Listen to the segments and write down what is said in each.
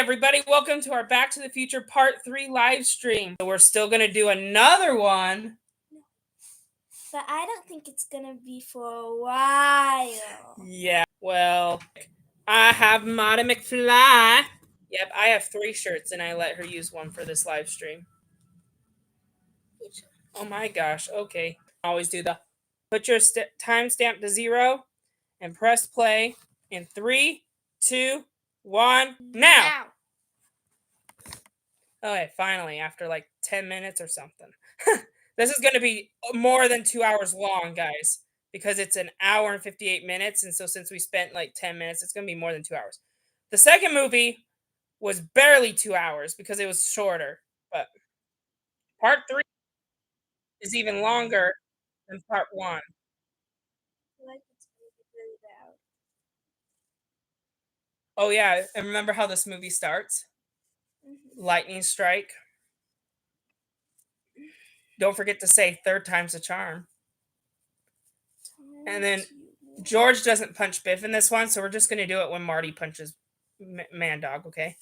everybody. Welcome to our Back to the Future Part 3 live stream. So we're still going to do another one. But I don't think it's going to be for a while. Yeah, well, I have Marty McFly. Yep, I have 3 shirts and I let her use one for this live stream. Oh my gosh, okay. Always do the put your timestamp to 0 and press play in 3, 2, 1, now. Okay, finally, after like 10 minutes or something. This is going to be more than 2 hours long, guys, because it's an hour and 58 minutes. And so since we spent like 10 minutes, it's going to be more than 2 hours. The second movie was barely 2 hours because it was shorter. But part 3 is even longer than part 1. Oh, yeah. And remember how this movie starts? Lightning strike. Don't forget to say third time's a charm. And then George doesn't punch Biff in this one, so we're just going to do it when Marty punches Mad Dog, okay?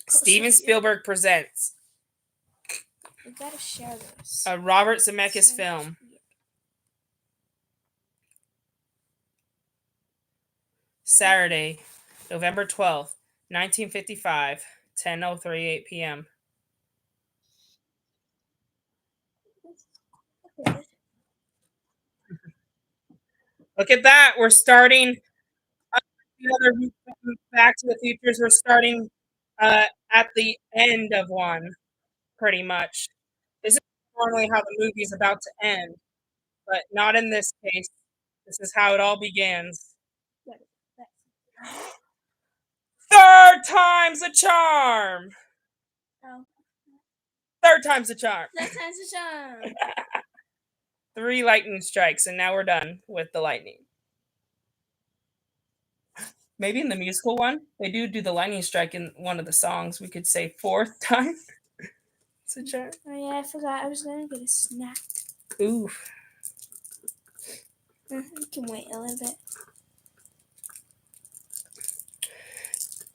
Steven Spielberg presents We gotta share this. a Robert Zemeckis film. Saturday, November 12th, 1955, 10:38 p.m. Look at that. We're starting another Back to the Futures. We're starting at the end of one, pretty much. This is normally how the movie's about to end, but not in this case. This is how it all begins. Third time's a charm. Oh. Third time's a charm. Third time's a charm. 3 lightning strikes, and now we're done with the lightning. Maybe in the musical one, they do the lightning strike in one of the songs. We could say 4th time. It's a charm. Oh yeah, I forgot. I was gonna get a snack. Oof. You can wait a little bit.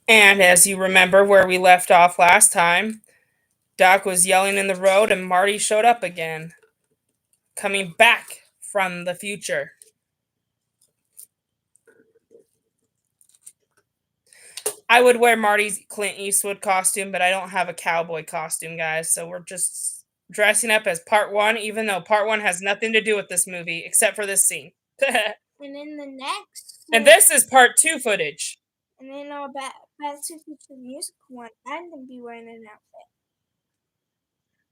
And as you remember where we left off last time, Doc was yelling in the road and Marty showed up again, coming back from the future. I would wear Marty's Clint Eastwood costume, but I don't have a cowboy costume, guys. So we're just dressing up as part 1, even though part 1 has nothing to do with this movie, except for this scene. And in the next... And this is part 2 footage. And then our Back to the Future musical one, I'm going to be wearing an outfit.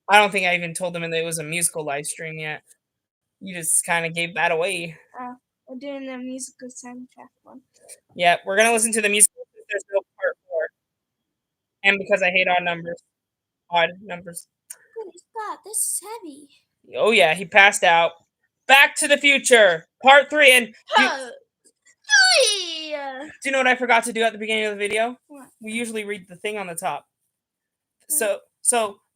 I don't think I even told them it was a musical live stream yet. You just kind of gave that away. We're doing the musical soundtrack one. Yeah, we're going to listen to the musical since there's no part 4. And because I hate odd numbers. What is that? This is heavy. Oh, yeah, he passed out. Back to the Future, part 3. And do you know what I forgot to do at the beginning of the video? What? We usually read the thing on the top. So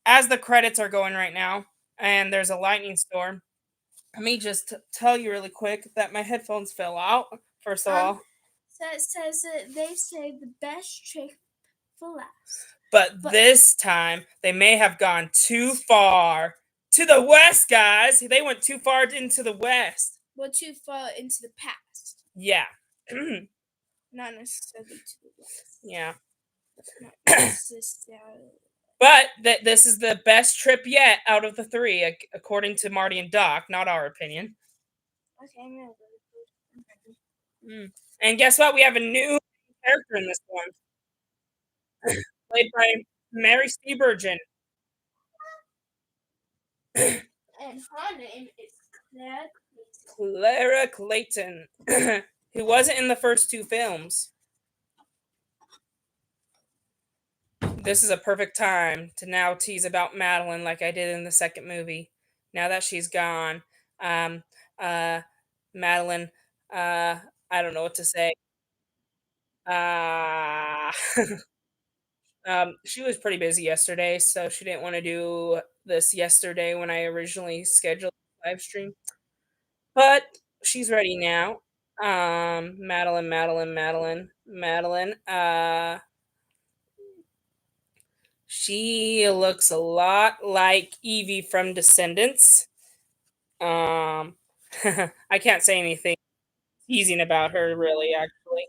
as the credits are going right now, and there's a lightning storm, let me just tell you really quick that my headphones fell out, first of all. So it says that they saved the best trick for last. But this time, they may have gone too far to the west, guys. They went too far into the west. Well, too far into the past. Yeah. Not necessarily to the west. Yeah. Not necessarily. But this is the best trip yet out of the 3, according to Marty and Doc, not our opinion. Okay, I'm gonna go. And guess what? We have a new character in this one. Played by Mary Steenburgen. And her name is Clara Clayton, who wasn't in the first 2 films. This is a perfect time to now tease about Madeline like I did in the second movie. Now that she's gone, Madeline, I don't know what to say. She was pretty busy yesterday, so she didn't want to do this yesterday when I originally scheduled the live stream. But she's ready now. Madeline. She looks a lot like Evie from Descendants. Um, I can't say anything teasing about her, really, actually.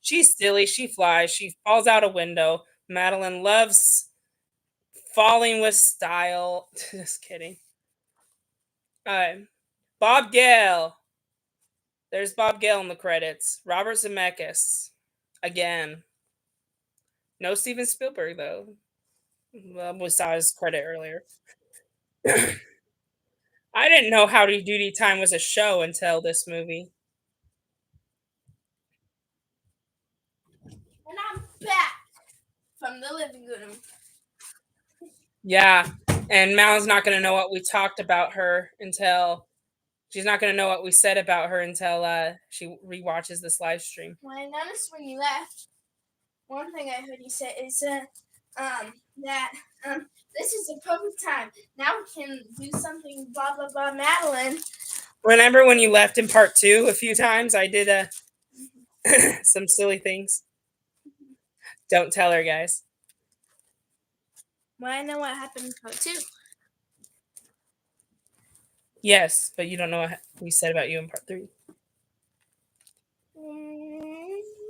She's silly, she flies, she falls out a window. Madeline loves falling with style. Just kidding. Bob Gale. There's Bob Gale in the credits. Robert Zemeckis. Again. No Steven Spielberg, though. Well, we saw his credit earlier. I didn't know Howdy Doody Time was a show until this movie. And I'm back from the living room. Yeah, and Mal's not going to know what we talked about her until she's not going to know what we said about her until she rewatches this live stream. Well, I noticed when you left, one thing I heard you say is that this is the perfect time. Now we can do something blah blah blah Madeline. Remember when you left in part 2 a few times? I did some silly things. Don't tell her, guys. Well, I know what happened in part 2. Yes, but you don't know what we said about you in part 3.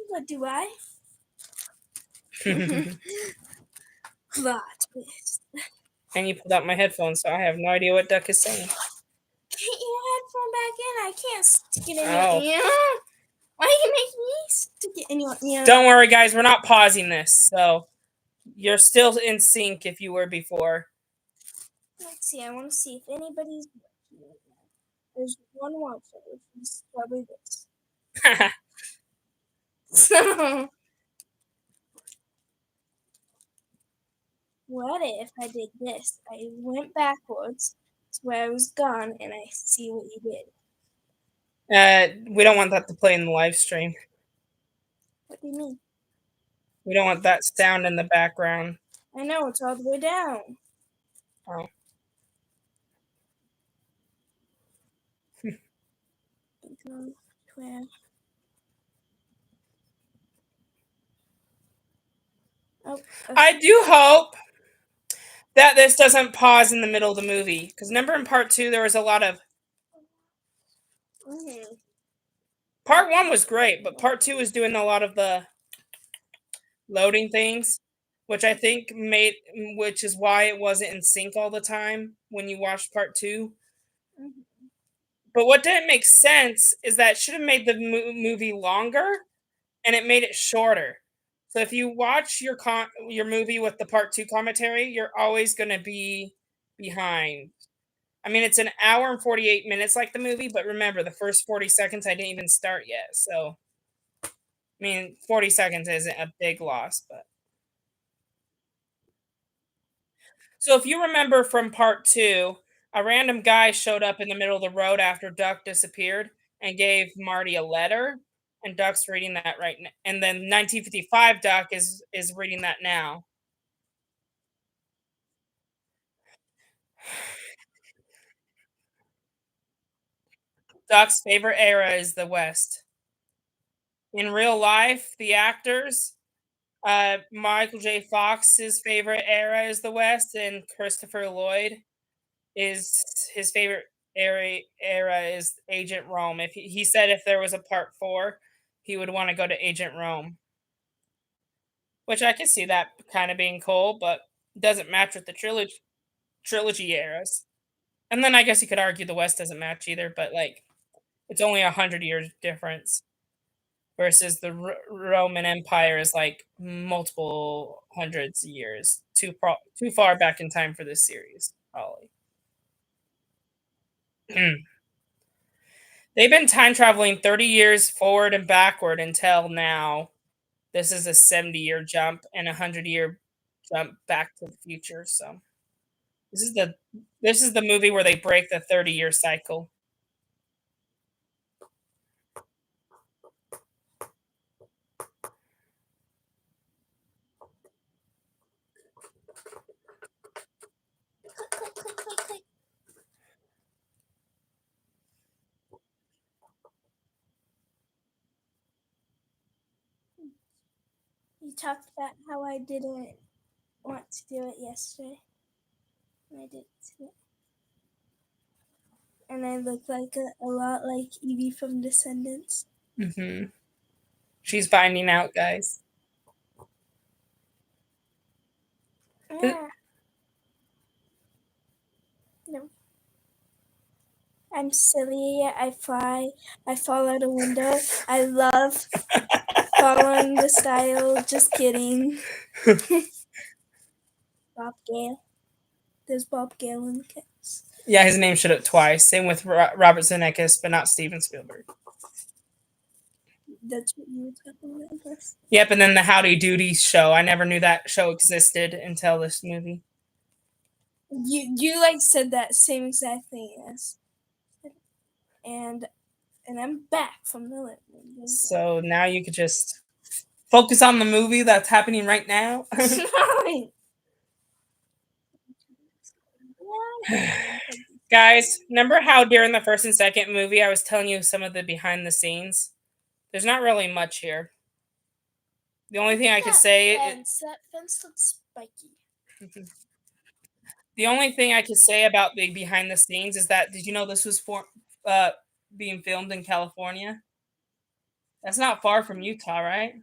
What do I? Plot twist. And you pulled out my headphones, so I have no idea what Duck is saying. Get your headphone back in. I can't stick it in Oh. your ear. Why are you making me stick it in your ear? Don't worry, guys. We're not pausing this, so you're still in sync if you were before. Let's see. I want to see if anybody's watching right now. There's one watcher, which is probably this. So, what if I did this? I went backwards to where I was gone, and I see what you did. We don't want that to play in the live stream. What do you mean? We don't want that sound in the background. I know, it's all the way down. Oh. Oh, okay. I do hope that this doesn't pause in the middle of the movie, because remember in part 2 there was a lot of. Part 1 was great, but part 2 was doing a lot of the loading things, which I think which is why it wasn't in sync all the time when you watched part 2. But what didn't make sense is that it should have made the movie longer, and it made it shorter. So if you watch your movie with the part 2 commentary, you're always going to be behind. I mean, it's an hour and 48 minutes like the movie, but remember, the first 40 seconds I didn't even start yet. So, I mean, 40 seconds isn't a big loss, but. So if you remember from part 2, a random guy showed up in the middle of the road after Duck disappeared and gave Marty a letter, and Duck's reading that right now. And then 1955 Duck is reading that now. Duck's favorite era is the West. In real life, the actors, Michael J. Fox's favorite era is the West, and Christopher Lloyd is his favorite era is Agent Rome. If he said if there was a part 4, he would want to go to Agent Rome, which I can see that kind of being cool, but doesn't match with the trilogy eras. And then I guess you could argue the West doesn't match either, but like it's only 100 years difference versus the Roman Empire is like multiple hundreds of years. Too far back in time for this series, probably. They've been time traveling 30 years forward and backward until now. This is a 70-year jump and a 100-year jump back to the future. So this is the movie where they break the 30-year cycle. You talked about how I didn't want to do it yesterday. I did it. And I look like a lot like Evie from Descendants. Mm-hmm. She's finding out, guys. Yeah. No. I'm silly. I fly. I fall out a window. I love following the style. Just kidding. Bob Gale. There's Bob Gale in the cast. Yeah, his name showed up twice. Same with Robert Zemeckis, but not Steven Spielberg. That's what you were talking about. Yes. Yep, and then the Howdy Doody show. I never knew that show existed until this movie. You like said that same exact thing as, and I'm back from the living. So now you could just focus on the movie that's happening right now. Guys, remember how during the first and second movie I was telling you some of the behind the scenes? There's not really much here. The only thing I could say that fence looks spiky. The only thing I could say about the behind the scenes is that did you know this was being filmed in California? That's not far from Utah, right?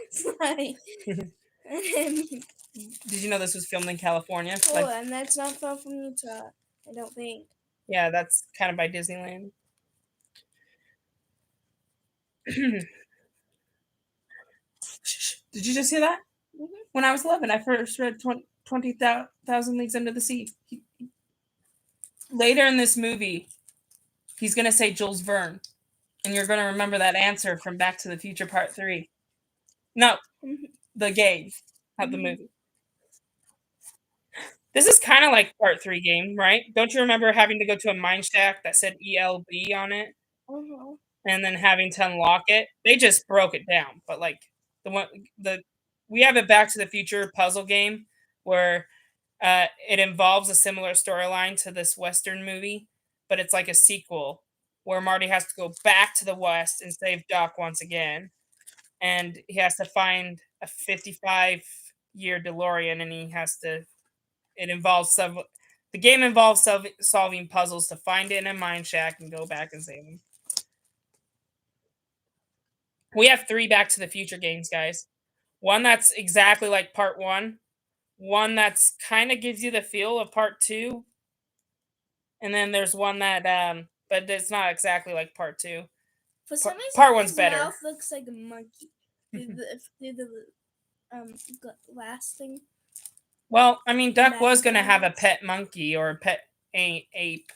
Sorry. Did you know this was filmed in California? And that's not far from Utah, I don't think. Yeah, that's kind of by Disneyland. Did you just hear that? Mm-hmm. When I was 11, I first read 20,000 Leagues Under the Sea. Later in this movie, he's going to say Jules Verne, and you're going to remember that answer from Back to the Future Part 3. No, the game, not the movie. This is kind of like Part 3 game, right? Don't you remember having to go to a mine shack that said ELB on it? And then having to unlock it? They just broke it down, but like we have a Back to the Future puzzle game where it involves a similar storyline to this Western movie, but it's like a sequel where Marty has to go back to the West and save Doc once again. And he has to find a 55-year DeLorean, and it involves the game involves solving puzzles to find it in a mine shack and go back and save him. We have 3 Back to the Future games, guys. One that's exactly like Part 1, one that's kind of gives you the feel of Part 2, and then there's one that but it's not exactly like Part 2. For some reason, Part 1's better. Mouth looks like a monkey through the glass thing. Well, I mean, Duck was gonna have a pet monkey or a pet ape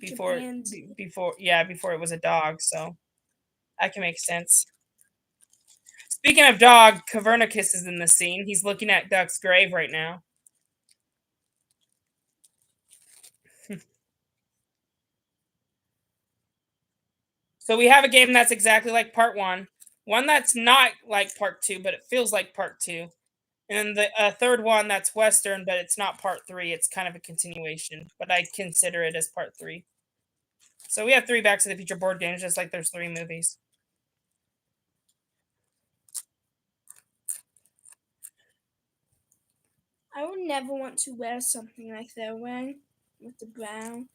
before it was a dog, so that can make sense. Speaking of dog, Copernicus is in the scene. He's looking at Duck's grave right now. So we have a game that's exactly like Part 1, one that's not like Part 2, but it feels like Part 2, and the third one that's Western, but it's not Part 3. It's kind of a continuation, but I consider it as Part 3. So we have 3 Back to the Future board games, just like there's 3 movies. I would never want to wear something like they're wearing with the brown.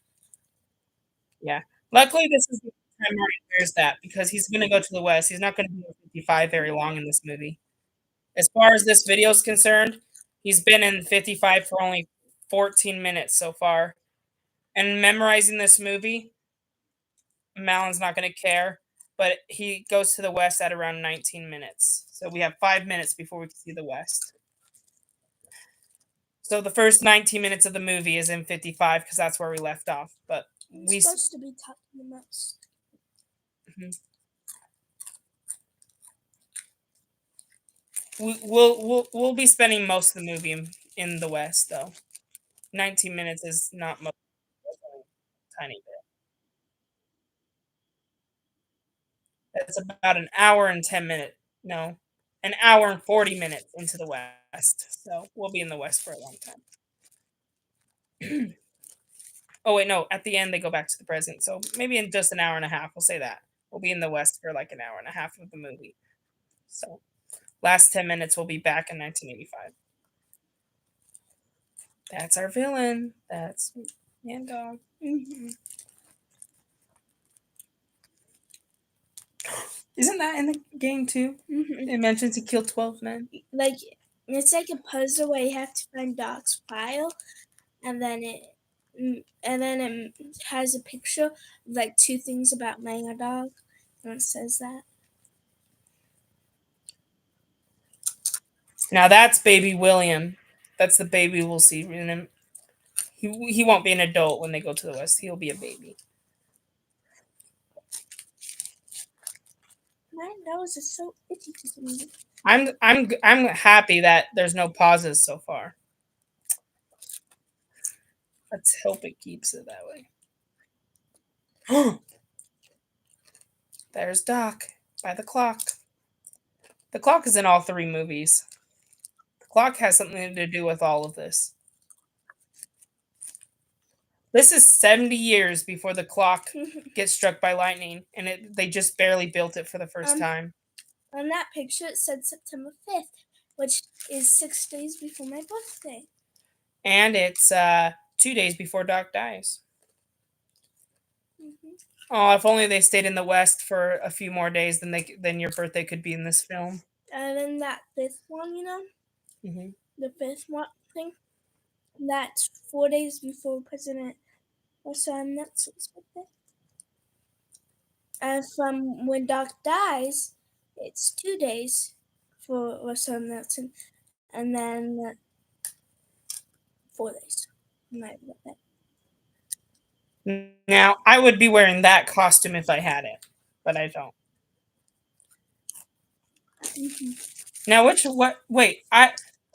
Yeah. Luckily, this is the time Marty wears that because he's going to go to the West. He's not going to be in 55 very long in this movie. As far as this video is concerned, he's been in 55 for only 14 minutes so far. And memorizing this movie, Malin's not going to care, but he goes to the West at around 19 minutes. So we have 5 minutes before we can see the West. So the first 19 minutes of the movie is in 55 because that's where we left off. But we're supposed to be talking the most. We'll be spending most of the movie in the West, though. 19 minutes is not much. Tiny bit. That's about an hour and 10 minutes. No, an hour and 40 minutes into the West. So we'll be in the West for a long time. Oh, wait, no. At the end, they go back to the present. So maybe in just an hour and a half, we'll say that. We'll be in the West for like an hour and a half of the movie. So Last 10 minutes will be back in 1985. That's our villain. That's Man Dog. Mhm. Isn't that in the game too? Mhm. It mentions he killed 12 men. Like it's like a puzzle where you have to find Doc's file, and then it has a picture of like two things about Mega Dog, and it says that. Now that's baby William. That's the baby we'll see in him. He won't be an adult when they go to the West. He'll be a baby. My nose is so itchy to me. I'm happy that there's no pauses so far. Let's hope it keeps it that way. There's Doc by the clock. The clock is in all three movies. The clock has something to do with all of this. This is 70 years before the clock gets struck by lightning, and they just barely built it for the first time. On that picture, it said September 5th, which is 6 days before my birthday. And it's 2 days before Doc dies. Oh, if only they stayed in the West for a few more days, then your birthday could be in this film. And then that fifth one, the fifth one thing, that's 4 days before President Nelson's birthday. And from when Doc dies, it's 2 days for Russell Nelson, and then 4 days. Now, I would be wearing that costume if I had it, but I don't. Now, to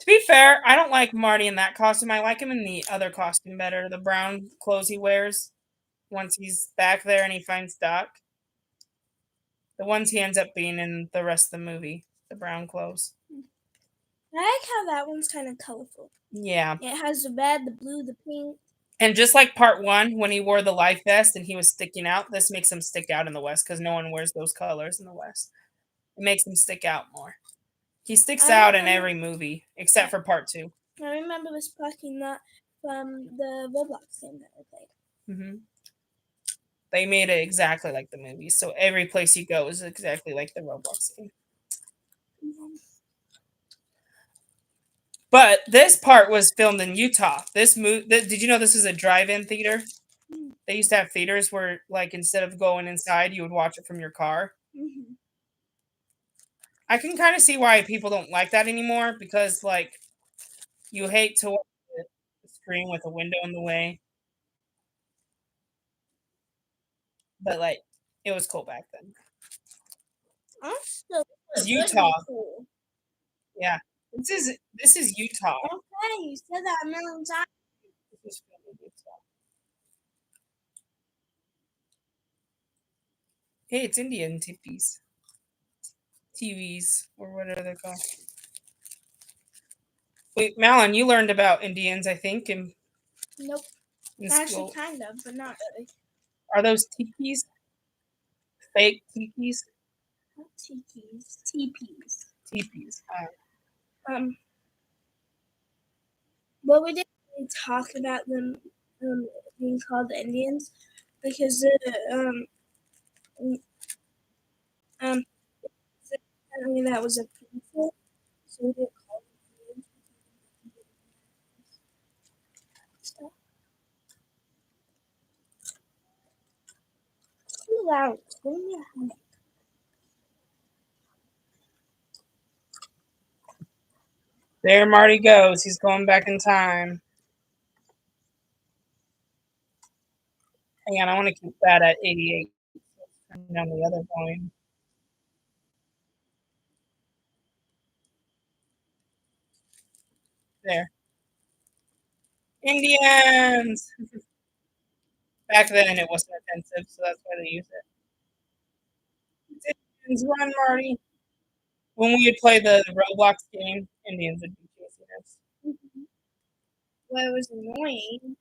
be fair, I don't like Marty in that costume. I like him in the other costume better, the brown clothes he wears once he's back there and he finds Doc. The ones he ends up being in the rest of the movie, the brown clothes. I like how that one's kind of colorful. Yeah. It has the red, the blue, the pink. And just like part one, when he wore the life vest and he was sticking out, this makes him stick out in the West because no one wears those colors in the West. It makes him stick out more. He sticks out in every movie except for part two. I remember this parking lot from the Roblox game that I played. They made it exactly like the movie, so every place you go is exactly like the Roblox game. But this part was filmed in Utah. Did you know this is a drive-in theater? They used to have theaters where, like, instead of going inside, you would watch it from your car. I can kind of see why people don't like that anymore because, like, you hate to watch the screen with a window in the way. But, like, it was cool back then. It's Utah. Cool. Yeah. This is Utah. Okay, you said that a million times. This is Utah. Hey, it's Indian tippies. TVs, or whatever they're called. Wait, Malin, you learned about Indians, I think, Nope. Actually, kind of, but not really. Are those teepees? Fake teepees? Not teepees. Teepees. Teepees. Well, we didn't really talk about them being called Indians because apparently that was a people, so we didn't call them Indians. It's too loud. It's giving me a headache. There Marty goes. He's going back in time. Hang on, I want to keep that at 88. Turn down the other volume. There. Indians! Back then it wasn't offensive, so that's why they use it. Indians, run, Marty! When we would play the Roblox game, Indians would be chasing us. Well, it was annoying.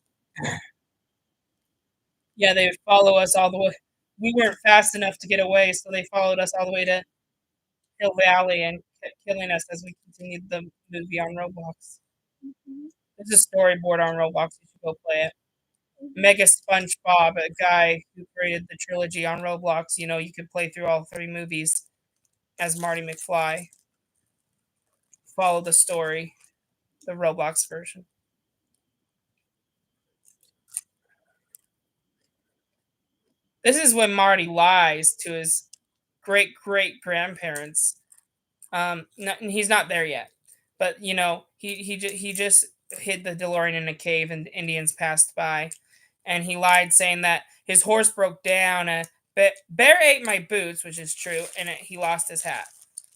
Yeah, they would follow us all the way. We weren't fast enough to get away, so they followed us all the way to Hill Valley and kept killing us as we continued the movie on Roblox. Mhm, There's a storyboard on Roblox. You should go play it. mhm. Mega SpongeBob, a guy who created the trilogy on Roblox. You know, you could play through all 3 movies as Marty McFly. Follow the story, the Roblox version. This is when Marty lies to his great-great-grandparents. He's not there yet, but, you know, he just hid the DeLorean in a cave and the Indians passed by, and he lied saying that his horse broke down, bear ate my boots, which is true, and he lost his hat.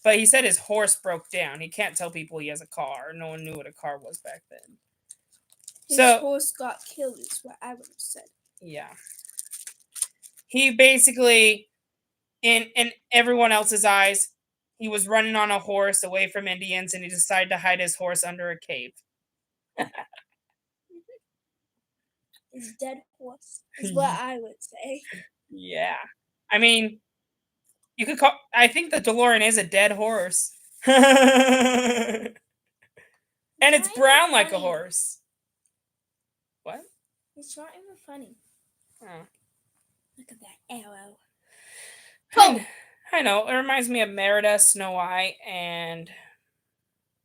But he said his horse broke down. He can't tell people he has a car. No one knew what a car was back then. His So, horse got killed, is what I would have said. yeah. He basically, in everyone else's eyes, he was running on a horse away from Indians, and he decided to hide his horse under a cave. His dead horse is what I would say. Yeah. I mean, you could call I think the DeLorean is a dead horse. And it's not even brown like a funny. horse. What? It's not even funny. Oh. Look at that arrow. I know. It reminds me of Merida, Snow White, and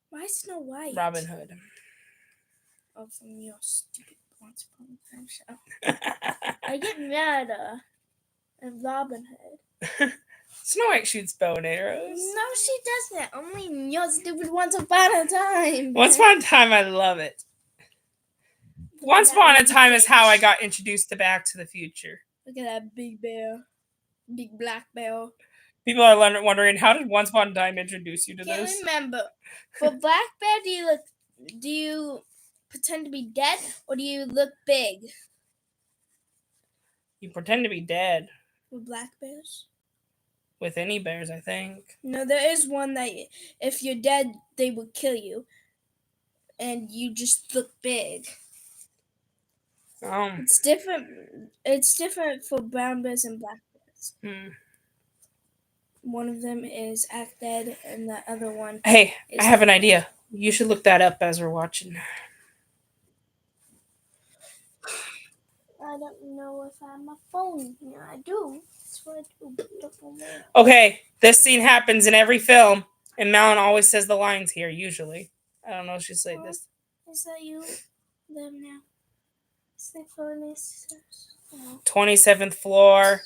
Why Snow White? Robin Hood. Oh, from your stupid Once Upon a Time show. I get Merida and Robin Hood. Snow White shoots bow and arrows. No, she doesn't. Only in your stupid Once Upon a Time. Once Upon a Time, I love it. Once Upon a Time is how I got introduced to Back to the Future. Look at that big bear. Big black bear. People are wondering, how did Once Upon a Time introduce you to Can't this? remember. For black bear, do you pretend to be dead or do you look big? You pretend to be dead. For black bears? With any bears, I think. No, there is one that if you're dead, they will kill you. And you just look big. It's different. It's different for brown bears and black bears. One of them is act dead, and the other one. Hey, I have an idea. You should look that up as we're watching. I don't know if I have my phone here. I do. That's what I do. But I don't know where. Okay, this scene happens in every film, and Malin always says the lines here, usually. I don't know if she'll say this. Is that you? Them now. Is that furnace? 27th floor,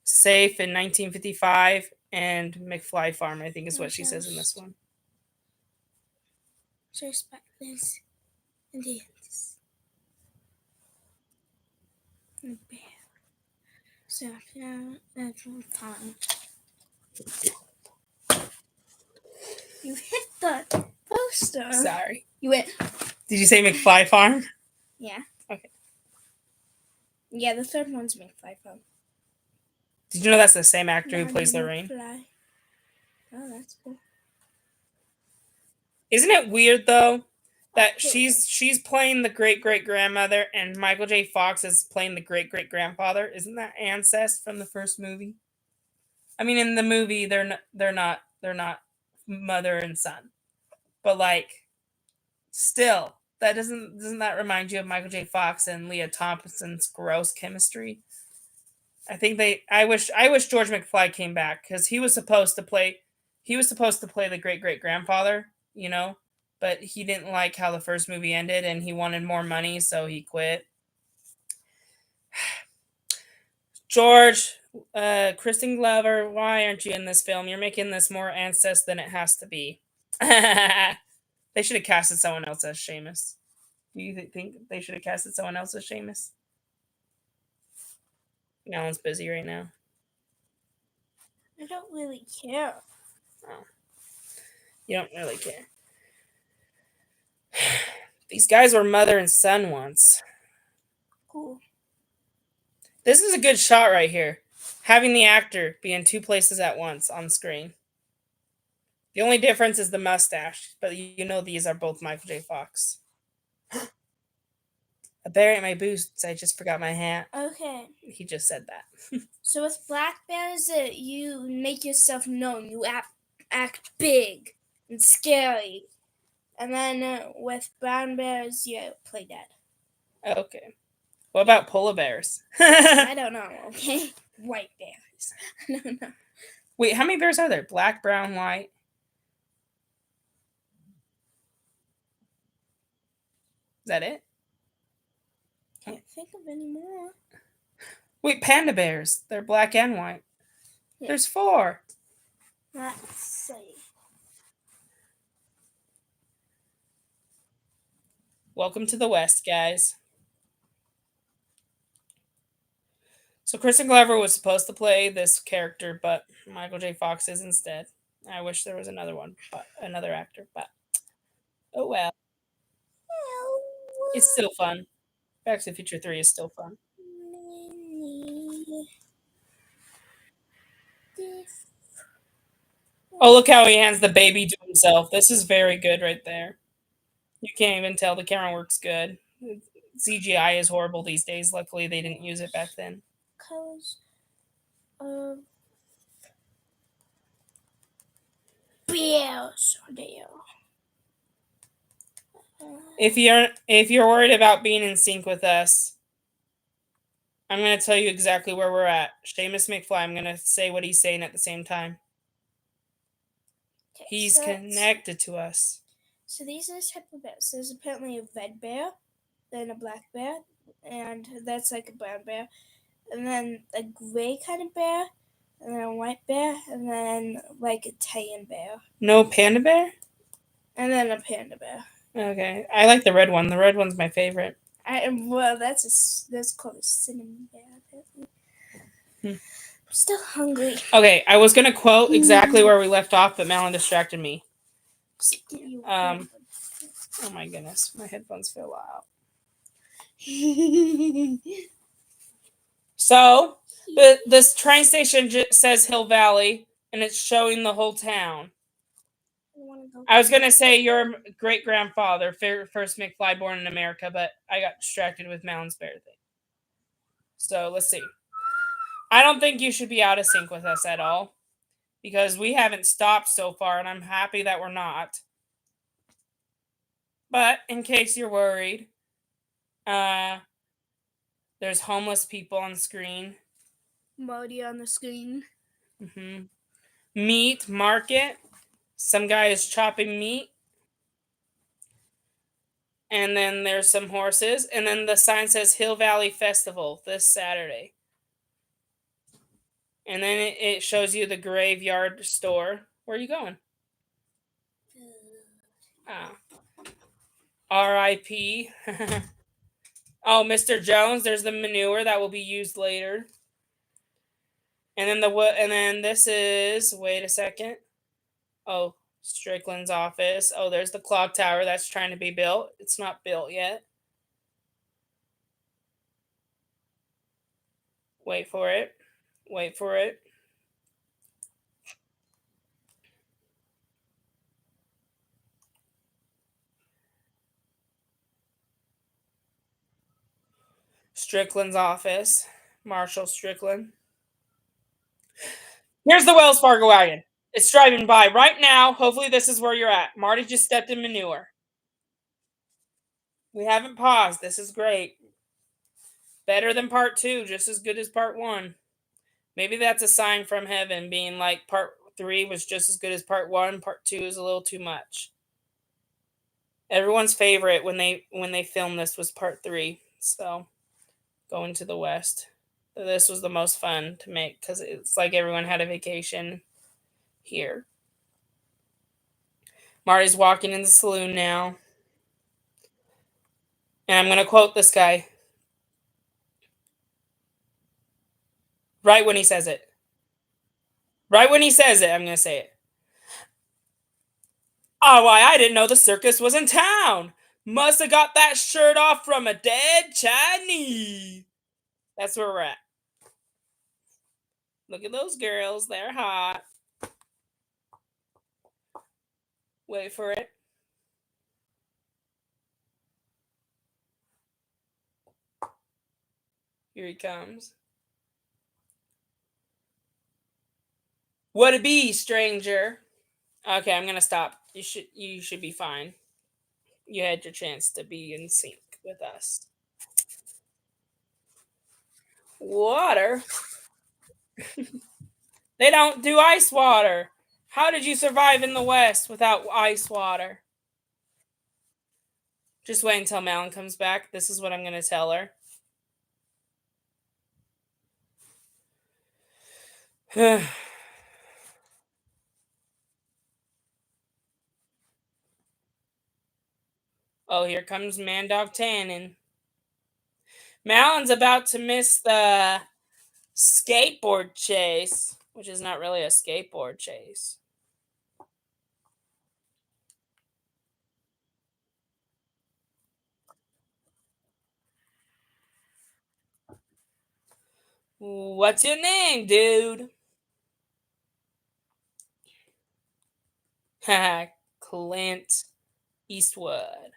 safe in 1955, and McFly Farm, I think is what she says in this one. Respect this. Indians. And bear. So, yeah, that's fine. You hit the poster. Sorry. You went. Did you say McFly Farm? Yeah. Okay. Yeah, the third one's McFly Farm. Did you know that's the same actor who plays Lorraine? Oh, that's cool. Isn't it weird though that she's playing the great great grandmother and Michael J. Fox is playing the great great grandfather? Isn't that ancest from the first movie? I mean, in the movie they're not mother and son, but like still that doesn't that remind you of Michael J. Fox and Leah Thompson's gross chemistry? I wish George McFly came back because he was supposed to play the great great grandfather, you know, but he didn't like how the first movie ended and he wanted more money, so he quit. George, Kristen Glover, why aren't you in this film? You're making this more ancest than it has to be. They should have casted someone else as Seamus. Do you think they should have casted someone else as Seamus? No one's busy right now. I don't really care. Oh. You don't really care. These guys were mother and son once. Cool. This is a good shot right here. Having the actor be in two places at once on screen. The only difference is the mustache, but you know these are both Michael J. Fox. A bear ate my boots. I just forgot my hat. Okay. He just said that. So with black bears, you make yourself known. You act act big and scary. And then with brown bears, you play dead. Okay. What about polar bears? I don't know, okay? White bears. I don't know. Wait, how many bears are there? Black, brown, white? Is that it? Can't think of any more. Wait, panda bears. They're black and white. Yeah. There's 4. Let's see. Welcome to the West, guys. So Kristen Glover was supposed to play this character, but Michael J. Fox is instead. I wish there was another one, but another actor, but oh well. It's still fun. Back to the Future 3 is still fun. Oh, look how he hands the baby to himself. This is very good right there. You can't even tell the camera works good. CGI is horrible these days. Luckily, they didn't use it back then. Colors of bears there. If you're worried about being in sync with us, I'm gonna tell you exactly where we're at. Seamus McFly. I'm gonna say what he's saying at the same time. Okay, He's so connected to us. So these are the type of bears. There's apparently a red bear, then a black bear, and that's like a brown bear, and then a gray kind of bear, and then a white bear, and then like a tan bear, No panda bear? and then a panda bear. Okay, I like the red one. The red one's my favorite. Well, that's called a cinnamon bear. Apparently. I'm still hungry. Okay, I was gonna quote exactly where we left off, but Malin distracted me. Oh my goodness, my headphones fell out. So, this train station says Hill Valley, and it's showing the whole town. I was gonna say your great grandfather, first McFly born in America, but I got distracted with Malin's bear thing. So let's see. I don't think you should be out of sync with us at all, because we haven't stopped so far, and I'm happy that we're not. But in case you're worried, there's homeless people on screen. Marty on the screen. Meat market. Some guy is chopping meat. And then there's some horses. And then the sign says Hill Valley Festival this Saturday. And then it shows you the graveyard store. Where are you going? R.I.P. Oh, Mr. Jones. There's the manure that will be used later. And then this is. Wait a second. Oh, Strickland's office. Oh, there's the clock tower that's trying to be built. It's not built yet. Wait for it. Wait for it. Strickland's office. Marshall Strickland. Here's the Wells Fargo wagon. It's driving by right now. Hopefully this is where you're at. Marty just stepped in manure. We haven't paused. This is great. Better than part 2. Just as good as part 1. Maybe that's a sign from heaven, being like part 3 was just as good as part 1. Part 2 is a little too much. Everyone's favorite when they filmed this was part 3. So, going to the West. This was the most fun to make because it's like everyone had a vacation here. Marty's walking in the saloon now. And I'm going to quote this guy. Right when he says it. Right when he says it, I'm going to say it. Oh, why, I didn't know the circus was in town. Must have got that shirt off from a dead Chinese. That's where we're at. Look at those girls. They're hot. Wait for it. Here he comes. What it be, stranger? Okay, I'm gonna stop. You should be fine. You had your chance to be in sync with us. Water? They don't do ice water. How did you survive in the West without ice water? Just wait until Malin comes back. This is what I'm gonna tell her. Oh, here comes Mandog Tannen. Malin's about to miss the skateboard chase, which is not really a skateboard chase. What's your name, dude? Clint Eastwood.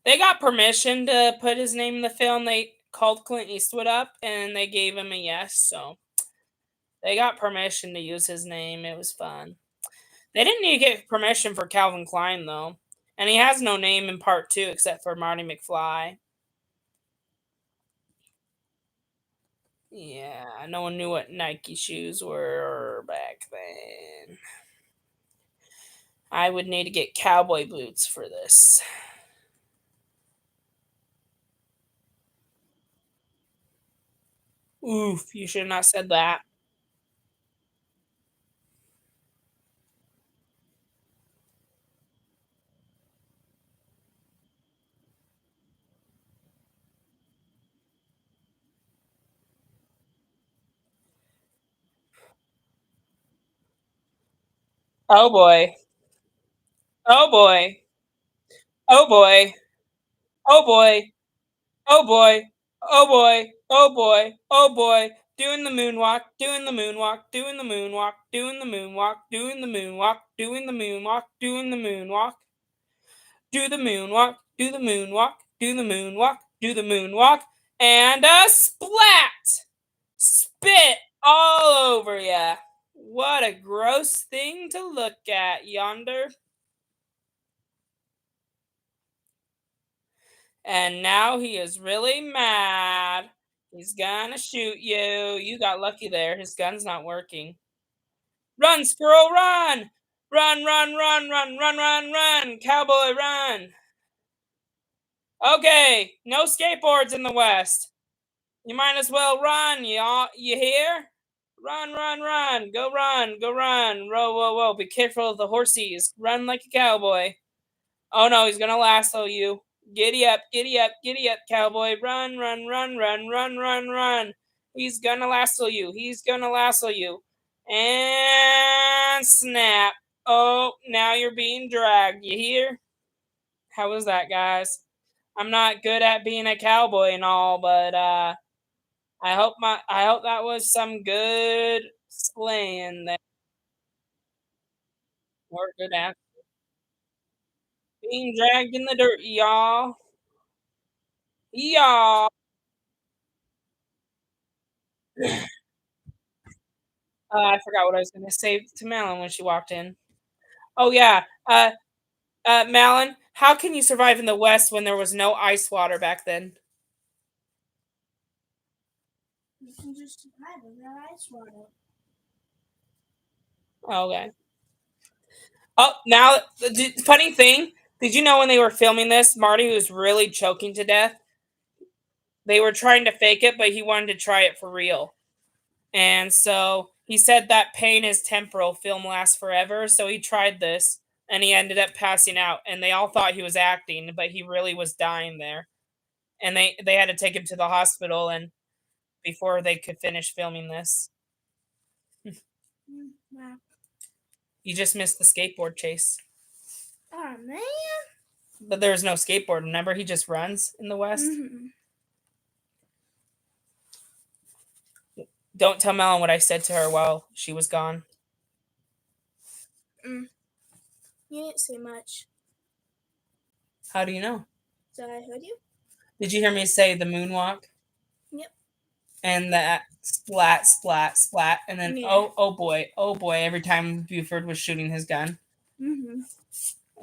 They got permission to put his name in the film. They called Clint Eastwood up and they gave him a yes. So they got permission to use his name. It was fun. They didn't need to get permission for Calvin Klein, though. And he has no name in part two except for Marty McFly. Yeah, no one knew what Nike shoes were back then. I would need to get cowboy boots for this. Oof, you should have not said that. Oh boy. Oh boy. Oh boy. Oh boy. Oh boy. Oh boy. Oh boy. Oh boy. Doing the moonwalk, doing the moonwalk, doing the moonwalk, doing the moonwalk, doing the moonwalk, doing the moonwalk, doing the moonwalk, do the moonwalk, do the moonwalk, do the moonwalk, do the moonwalk, and a splat! Spit all over ya. What a gross thing to look at yonder. And now he is really mad. He's gonna shoot you. You got lucky there. His gun's not working. Run, squirrel, run! Run, run, run, run, run, run, run! Cowboy, run! Okay, no skateboards in the West. You might as well run, y'all. You hear? Run, run, run. Go run, go run. Whoa, whoa, whoa. Be careful of the horsies. Run like a cowboy. Oh no, he's gonna lasso you. Giddy up, giddy up, giddy up, cowboy. Run, run, run, run, run, run, run. He's gonna lasso you. He's gonna lasso you. And snap. Oh, now you're being dragged. You hear? How was that, guys? I'm not good at being a cowboy and all, but I hope that was some good slaying there. Or good at being dragged in the dirt, y'all. Y'all. I forgot what I was gonna say to Malin when she walked in. Oh yeah. Malin, how can you survive in the West when there was no ice water back then? You can just survive without ice water. Okay. Oh, now the funny thing. Did you know when they were filming this, Marty was really choking to death? They were trying to fake it, but he wanted to try it for real. And so he said that pain is temporal, film lasts forever. So he tried this and he ended up passing out. And they all thought he was acting, but he really was dying there. And they had to take him to the hospital and before they could finish filming this. Wow. You just missed the skateboard chase. Oh man. But there's no skateboard, remember? He just runs in the West. Mm-hmm. Don't tell Melon what I said to her while she was gone. You didn't say much. How do you know? So I heard you? Did you hear me say the moonwalk? Yep. And that splat, splat, splat, and then Yeah. oh boy, every time Buford was shooting his gun.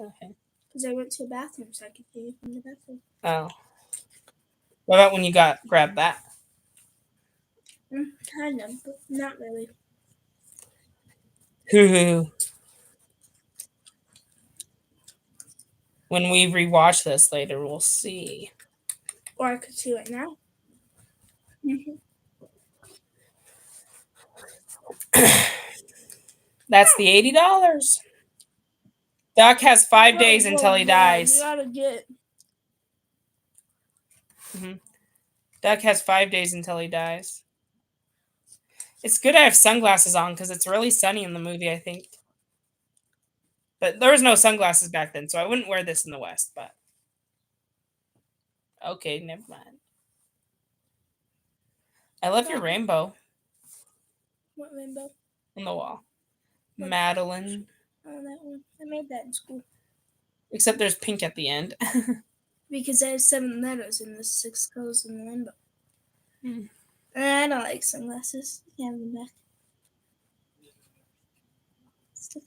Okay. Because I went to the bathroom, so I could hear you from the bathroom. Oh. What about when you grabbed that? Kind of, but not really. Hoo-hoo. When we rewatch this later, we'll see. Or I could see it now. That's the $80. Doc has 5 days until he dies. You gotta get. Doc has 5 days until he dies. It's good I have sunglasses on because it's really sunny in the movie, I think. But there was no sunglasses back then, so I wouldn't wear this in the West, but. Okay, never mind. I love your rainbow. What rainbow? On the wall. Madeline. Oh, that one. I made that in school. Except there's pink at the end. Because there's 7 letters and there's 6 colors in the rainbow. I don't like sunglasses. You can have them back.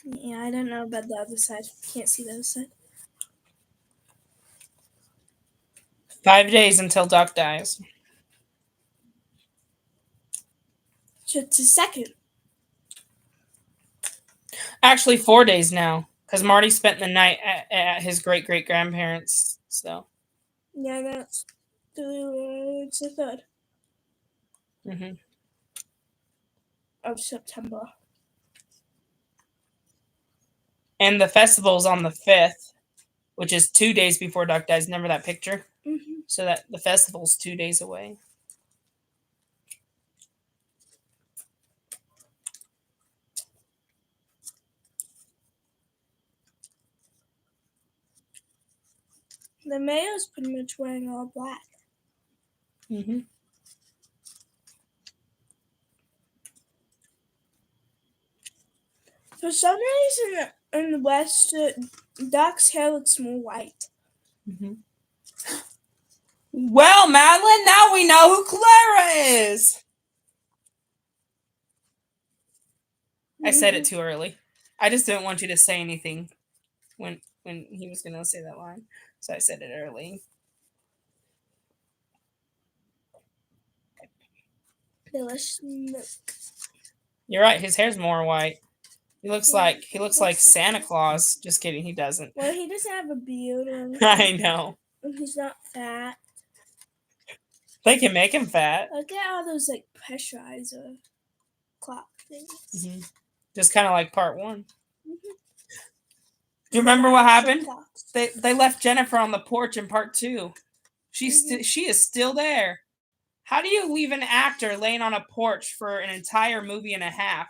Yeah, I don't know about the other side. Can't see the other side. 5 days until Doc dies. So it's a second. Actually, 4 days now, because Marty spent the night at his great-great-grandparents'. So. Yeah, that's it's the 3rd. Of September. And the festival's on the 5th, which is 2 days before Doc dies. Remember that picture? So that the festival's 2 days away. The mayor's pretty much wearing all black. For some reason, in the West, Doc's hair looks more white. Well, Madeline, now we know who Clara is. I said it too early. I just didn't want you to say anything when he was going to say that line. So I said it early. You're right. His hair's more white. He looks like Santa Claus. Just kidding. He doesn't. Well, he doesn't have a beard or anything. I know. He's not fat. They can make him fat. Look at all those like pressurizer clock things. Just kind of like part 1. Do you remember what happened? They left Jennifer on the porch in part 2. She is still there. How do you leave an actor laying on a porch for an entire movie and a half?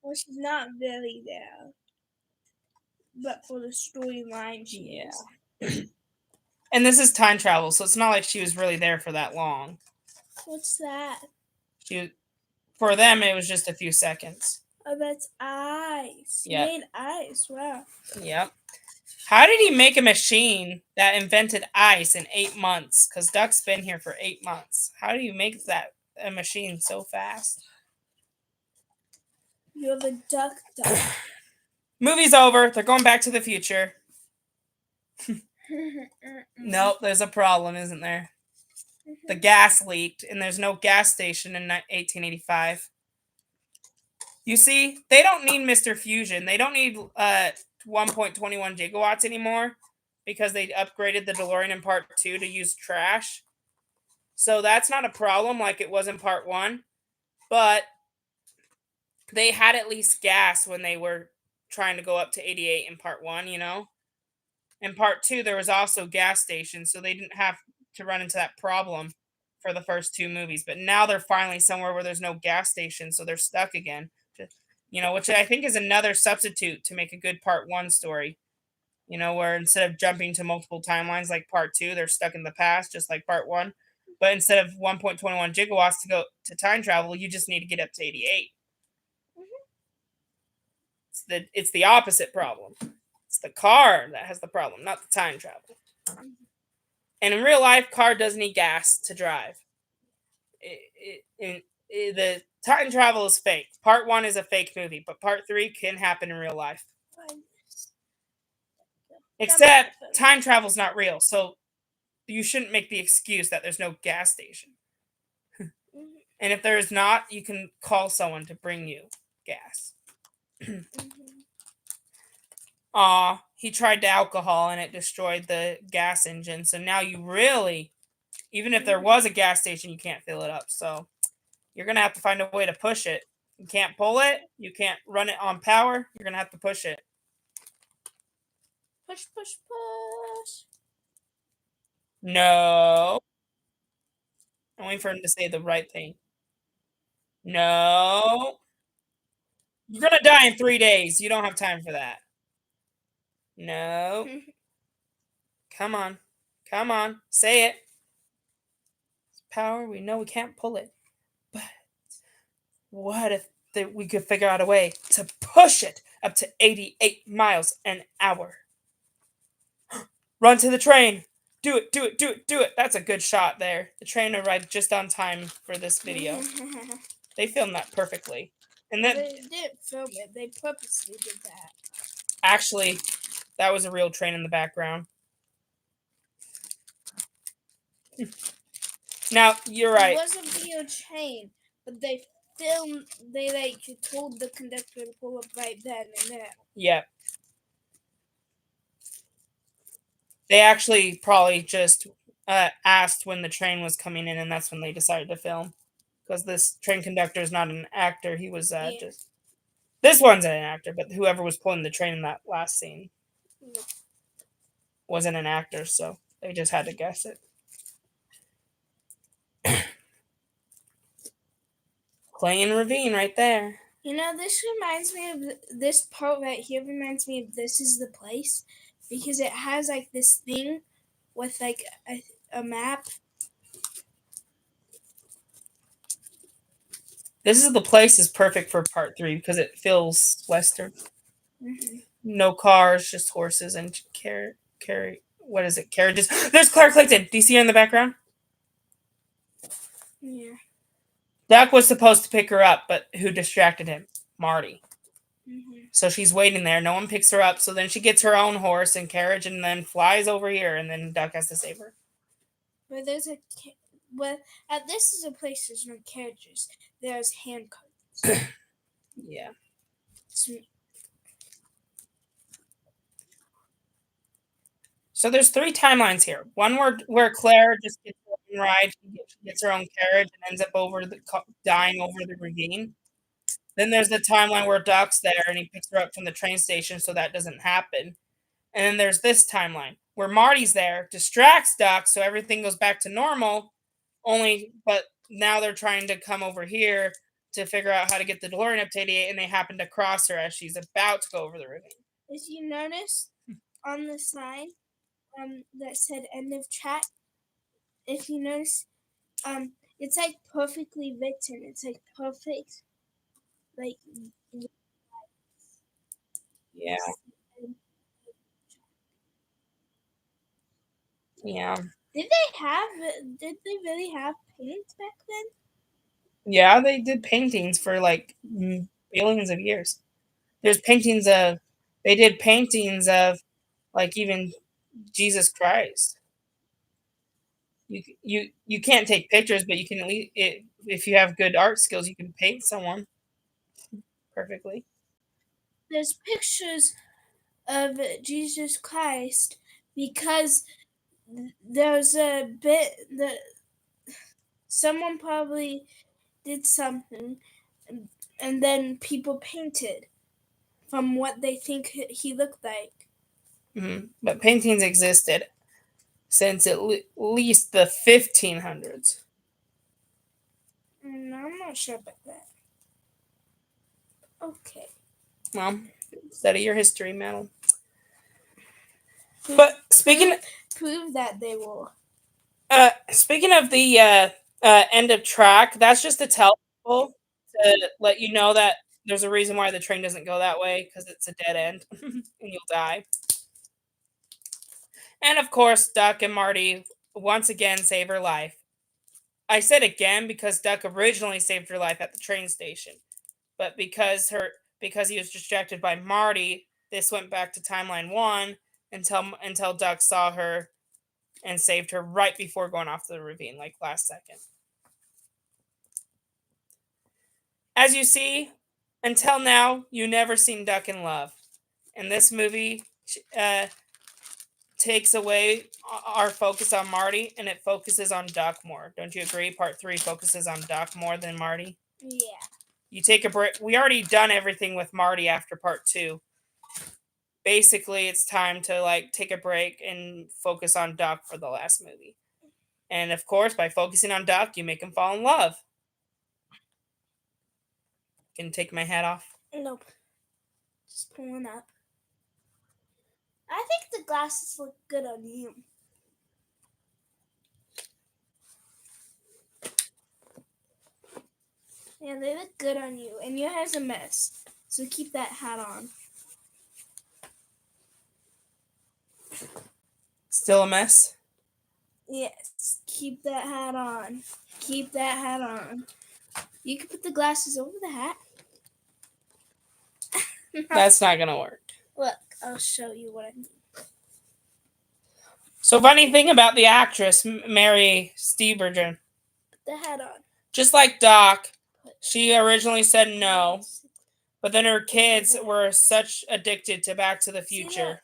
Well, she's not really there. But for the storyline, she is. And this is time travel, so it's not like she was really there for that long. What's that? For them, it was just a few seconds. Oh, that's ice. Yep. He made ice. Wow. Yep. How did he make a machine that invented ice in 8 months? Because Duck's been here for 8 months. How do you make a machine so fast? You're the duck. Movie's over. They're going back to the future. Nope, there's a problem, isn't there? The gas leaked, and there's no gas station in 1885. You see, they don't need Mr. Fusion. They don't need 1.21 gigawatts anymore because they upgraded the DeLorean in part 2 to use trash. So that's not a problem like it was in part 1. But they had at least gas when they were trying to go up to 88 in part 1, you know? In part 2, there was also gas stations, so they didn't have to run into that problem for the first 2 movies. But now they're finally somewhere where there's no gas station, so they're stuck again. You know, which I think is another substitute to make a good part 1 story. You know, where instead of jumping to multiple timelines like part 2, they're stuck in the past, just like part 1. But instead of 1.21 gigawatts to go to time travel, you just need to get up to 88. It's the opposite problem. It's the car that has the problem, not the time travel. And in real life, car does need gas to drive. The time travel is fake. Part 1 is a fake movie, but part 3 can happen in real life. Except time travel's not real, so you shouldn't make the excuse that there's no gas station. And if there is not, you can call someone to bring you gas. Aw, he tried the alcohol and it destroyed the gas engine. So now you really, even if there was a gas station, you can't fill it up. So you're going to have to find a way to push it. You can't pull it. You can't run it on power. You're going to have to push it. Push, push, push. No. I'm waiting for him to say the right thing. No. You're going to die in 3 days. You don't have time for that. No. Come on. Come on. Say it. Power. We know we can't pull it. But what if we could figure out a way to push it up to 88 miles an hour? Run to the train. Do it, do it, do it, do it. That's a good shot there. The train arrived just on time for this video. They filmed that perfectly. And then They didn't film it. They purposely did that. Actually, that was a real train in the background. Now, you're right. It wasn't a real train, but they told the conductor to pull up right then and there. Yeah. They actually probably just asked when the train was coming in, and that's when they decided to film. Because this train conductor is not an actor. He was just... This one's an actor, but whoever was pulling the train in that last scene wasn't an actor, so they just had to guess it. Clayton Ravine right there. You know, this reminds me of this part right here reminds me of This Is the Place, because it has like this thing with like a map. This Is the Place is perfect for part 3 because it feels western. Mm-hmm. No cars, just horses and what is it? Carriages. There's Clark Clayton. Do you see her in the background? Yeah. Duck was supposed to pick her up, but who distracted him? Marty. Mm-hmm. So she's waiting there. No one picks her up. So then she gets her own horse and carriage and then flies over here, and then Duck has to save her. But at This Is a Place, there's no carriages. There's hand carts. Yeah. So there's 3 timelines here. One where Claire just gets her own ride, she gets her own carriage, and ends up dying over the ravine. Then there's the timeline where Duck's there and he picks her up from the train station, so that doesn't happen. And then there's this timeline where Marty's there, distracts Duck, so everything goes back to normal. But now they're trying to come over here to figure out how to get the DeLorean up to 88, and they happen to cross her as she's about to go over the ravine. If you notice on the sign that said end of track, if you notice, it's like perfectly written. It's like perfect, like yeah. Yeah. Did they really have paint back then? Yeah, they did paintings for like billions of years. There's paintings of like even Jesus Christ. You can't take pictures, but you can at least, if you have good art skills, you can paint someone perfectly. There's pictures of Jesus Christ because there's a bit that someone probably did something and then people painted from what they think he looked like. Mm-hmm. But paintings existed since at least the 1500s. I'm not sure about that. Okay. Well, study your history, Madeline. But prove that they will. Speaking of the end of track, that's just to tell people, to let you know that there's a reason why the train doesn't go that way, because it's a dead end and you'll die. And of course, Duck and Marty once again save her life. I said again because Duck originally saved her life at the train station, but because he was distracted by Marty, this went back to timeline 1, until Duck saw her and saved her right before going off the ravine, like last second. As you see, until now, you never seen Duck in love. And this movie takes away our focus on Marty and it focuses on Duck more. Don't you agree? Part 3 focuses on Duck more than Marty. Yeah. You take a break. We already done everything with Marty after part 2. Basically, it's time to like take a break and focus on Duck for the last movie. And of course, by focusing on Duck, you make him fall in love. Can take my hat off? Nope. Just pulling up. I think the glasses look good on you. Yeah, they look good on you. And your hair's a mess. So keep that hat on. Still a mess? Yes. Keep that hat on. Keep that hat on. You can put the glasses over the hat. That's not going to work. Look, I'll show you what I mean. So funny thing about the actress, Mary Steenburgen. Put the hat on. Just like Doc, she originally said no. But then her kids were such addicted to Back to the Future.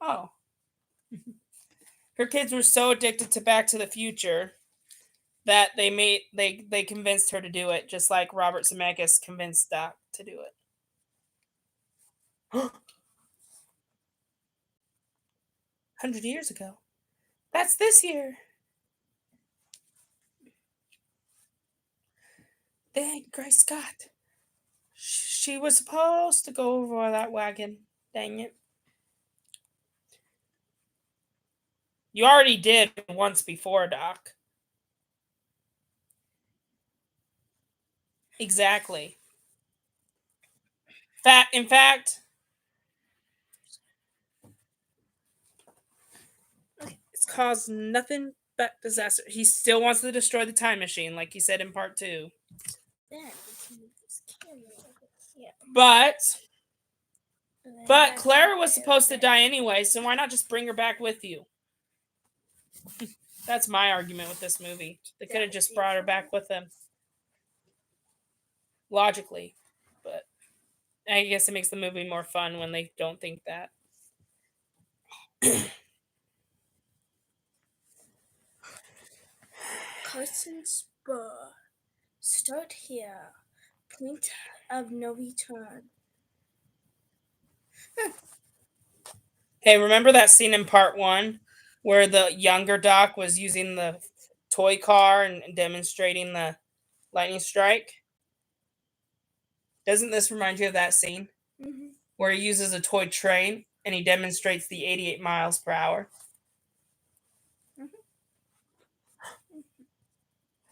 Oh. Her kids were so addicted to Back to the Future that they convinced her to do it, just like Robert Zemeckis convinced Doc to do it. 100 years ago. That's this year. Dang, Grace Scott. She was supposed to go over that wagon. Dang it. You already did once before, Doc. Exactly. In fact, it's caused nothing but disaster. He still wants to destroy the time machine, like he said in part 2. But Clara was supposed to die anyway, so why not just bring her back with you? That's my argument with this movie. They could have just brought her back with them. Logically. But I guess it makes the movie more fun when they don't think that. Carson Spur. Start here. Point of no return. Hey, remember that scene in part 1 where the younger Doc was using the toy car and demonstrating the lightning strike? Doesn't this remind you of that scene? Mm-hmm. Where he uses a toy train and he demonstrates the 88 miles per hour?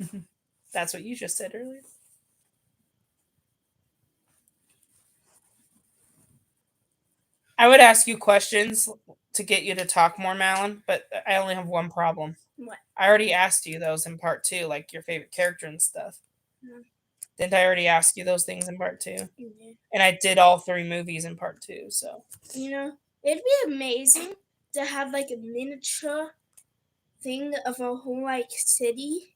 Mm-hmm. That's what you just said earlier. I would ask you questions to get you to talk more, Malin, but I only have one problem. What? I already asked you those in part 2, like your favorite character and stuff. Mm. Didn't I already ask you those things in part 2? Mm-hmm. And I did all 3 movies in part 2, so. You know, it'd be amazing to have like a miniature thing of a whole like city.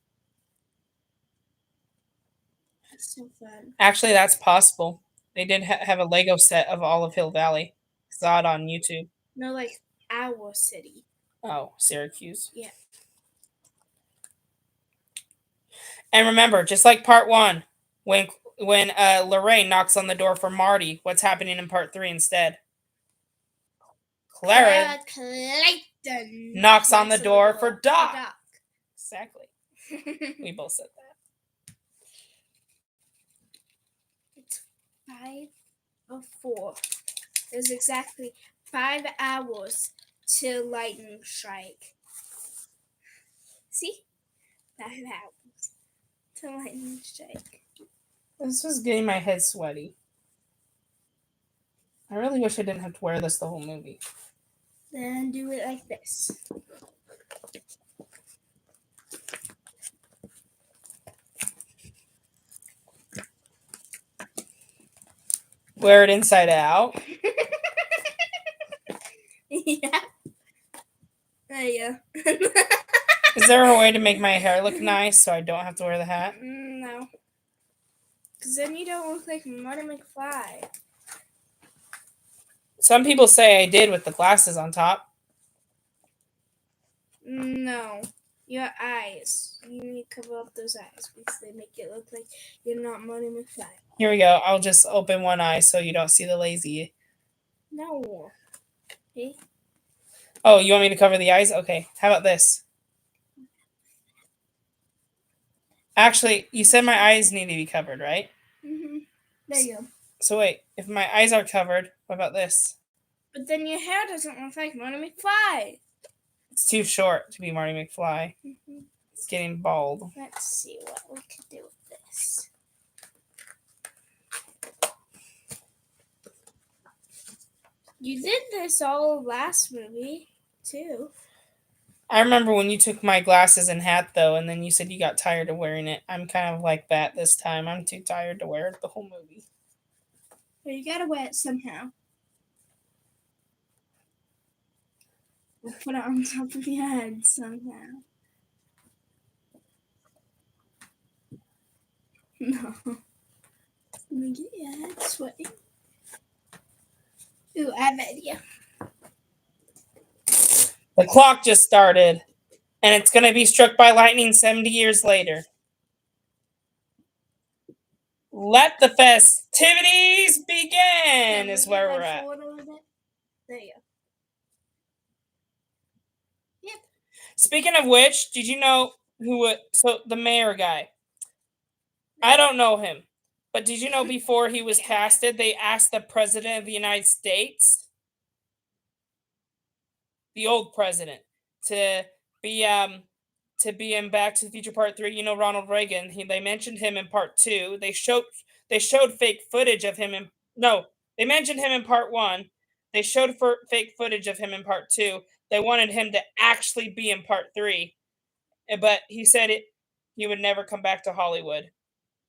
That's so fun. Actually, that's possible. They did have a Lego set of all of Hill Valley. Saw it on YouTube. No, like our city. Oh, Syracuse. Yeah. And remember, just like part 1, when Lorraine knocks on the door for Marty, what's happening in part 3 instead? Clara Clayton knocks on the door for Doc. Exactly. We both said that. It's 5:04. There's exactly 5 hours till lightning strike. See? 5 hours till lightning strike. This is getting my head sweaty. I really wish I didn't have to wear this the whole movie. Then do it like this. Wear it inside out. Yeah. There you go. Is there a way to make my hair look nice so I don't have to wear the hat? No. Because then you don't look like Marty McFly. Some people say I did with the glasses on top. No. Your eyes. You need to cover up those eyes because they make it look like you're not Marty McFly. Here we go. I'll just open one eye so you don't see the lazy. No. Okay. Oh, you want me to cover the eyes? Okay. How about this? Actually, you said my eyes need to be covered, right? There you go. So wait, if my eyes are covered, what about this? But then your hair doesn't look like Marty McFly. It's too short to be Marty McFly. It's getting bald. Let's see what we can do with this. You did this all last movie, too. I remember when you took my glasses and hat, though, and then you said you got tired of wearing it. I'm kind of like that this time. I'm too tired to wear it the whole movie. But you gotta wear it somehow. We'll put it on top of your head somehow. No. Let me get your head sweaty. Ooh, I have an idea. The clock just started, and it's going to be struck by lightning 70 years later. Let the festivities begin, is where we're at. There you go. Yep. Speaking of which, did you know so the mayor guy? I don't know him, but did you know before he was casted, they asked the president of the United States, the old president, to be in Back to the Future Part 3. You know, Ronald Reagan. They mentioned him in Part 2. They showed fake footage of him they mentioned him in Part 1. They showed fake footage of him in Part 2. They wanted him to actually be in Part 3, but he said he would never come back to Hollywood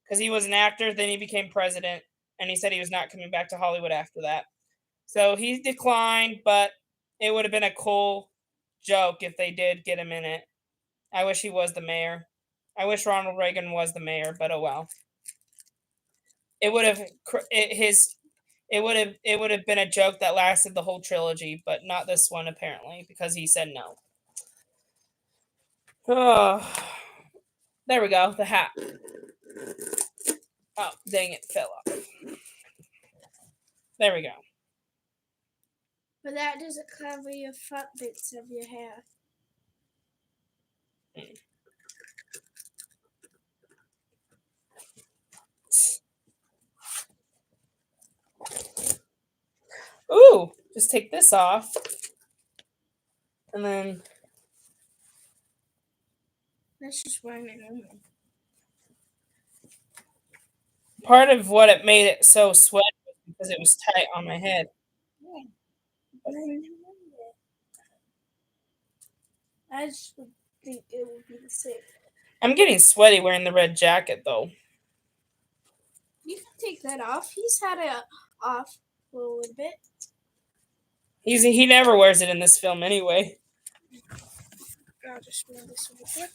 because he was an actor. Then he became president, and he said he was not coming back to Hollywood after that. So he declined, but it would have been a cool joke if they did get him in it. I wish he was the mayor. I wish Ronald Reagan was the mayor, but oh well. It would have it would have been a joke that lasted the whole trilogy, but not this one apparently because he said no. Oh, there we go. The hat. Oh, dang it, fell off. There we go. But that doesn't cover your front bits of your hair. Ooh, just take this off. And then That's just wearing it on. Part of what it made it so sweaty was because it was tight on my head. Yeah. I just would think it would be the same. I'm getting sweaty wearing the red jacket though. You can take that off. He's had it off for a little bit. He never wears it in this film anyway. I'll just move this over here.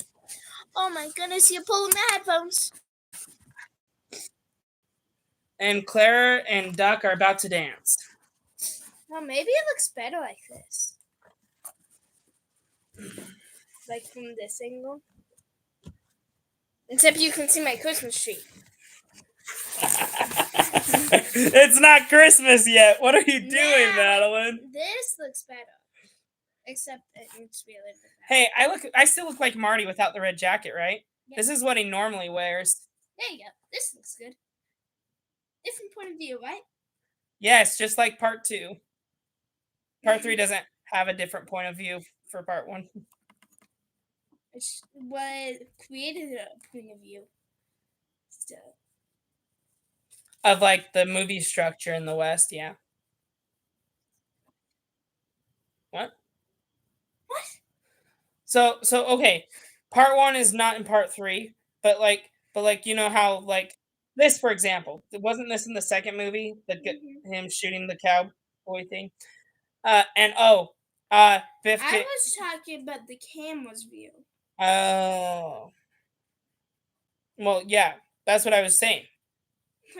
Oh my goodness, you're pulling the headphones. And Clara and Duck are about to dance. Well, maybe it looks better like this. Like from this angle. Except you can see my Christmas tree. It's not Christmas yet. What are you doing, Madeline? This looks better. Except it needs to be a little bit Hey, I still look like Marty without the red jacket, right? Yeah. This is what he normally wears. There you go. This looks good. Different point of view, right? Yes, just like Part 2. Part 3 doesn't have a different point of view for Part 1. It's what created a point of view. Still. Of like the movie structure in the West, yeah. What? What? So okay. Part 1 is not in Part 3, but like you know how like this, for example, wasn't this in the second movie? Him shooting the cowboy thing. And Biff. I was talking about the camera's view. Oh. Well, yeah, that's what I was saying.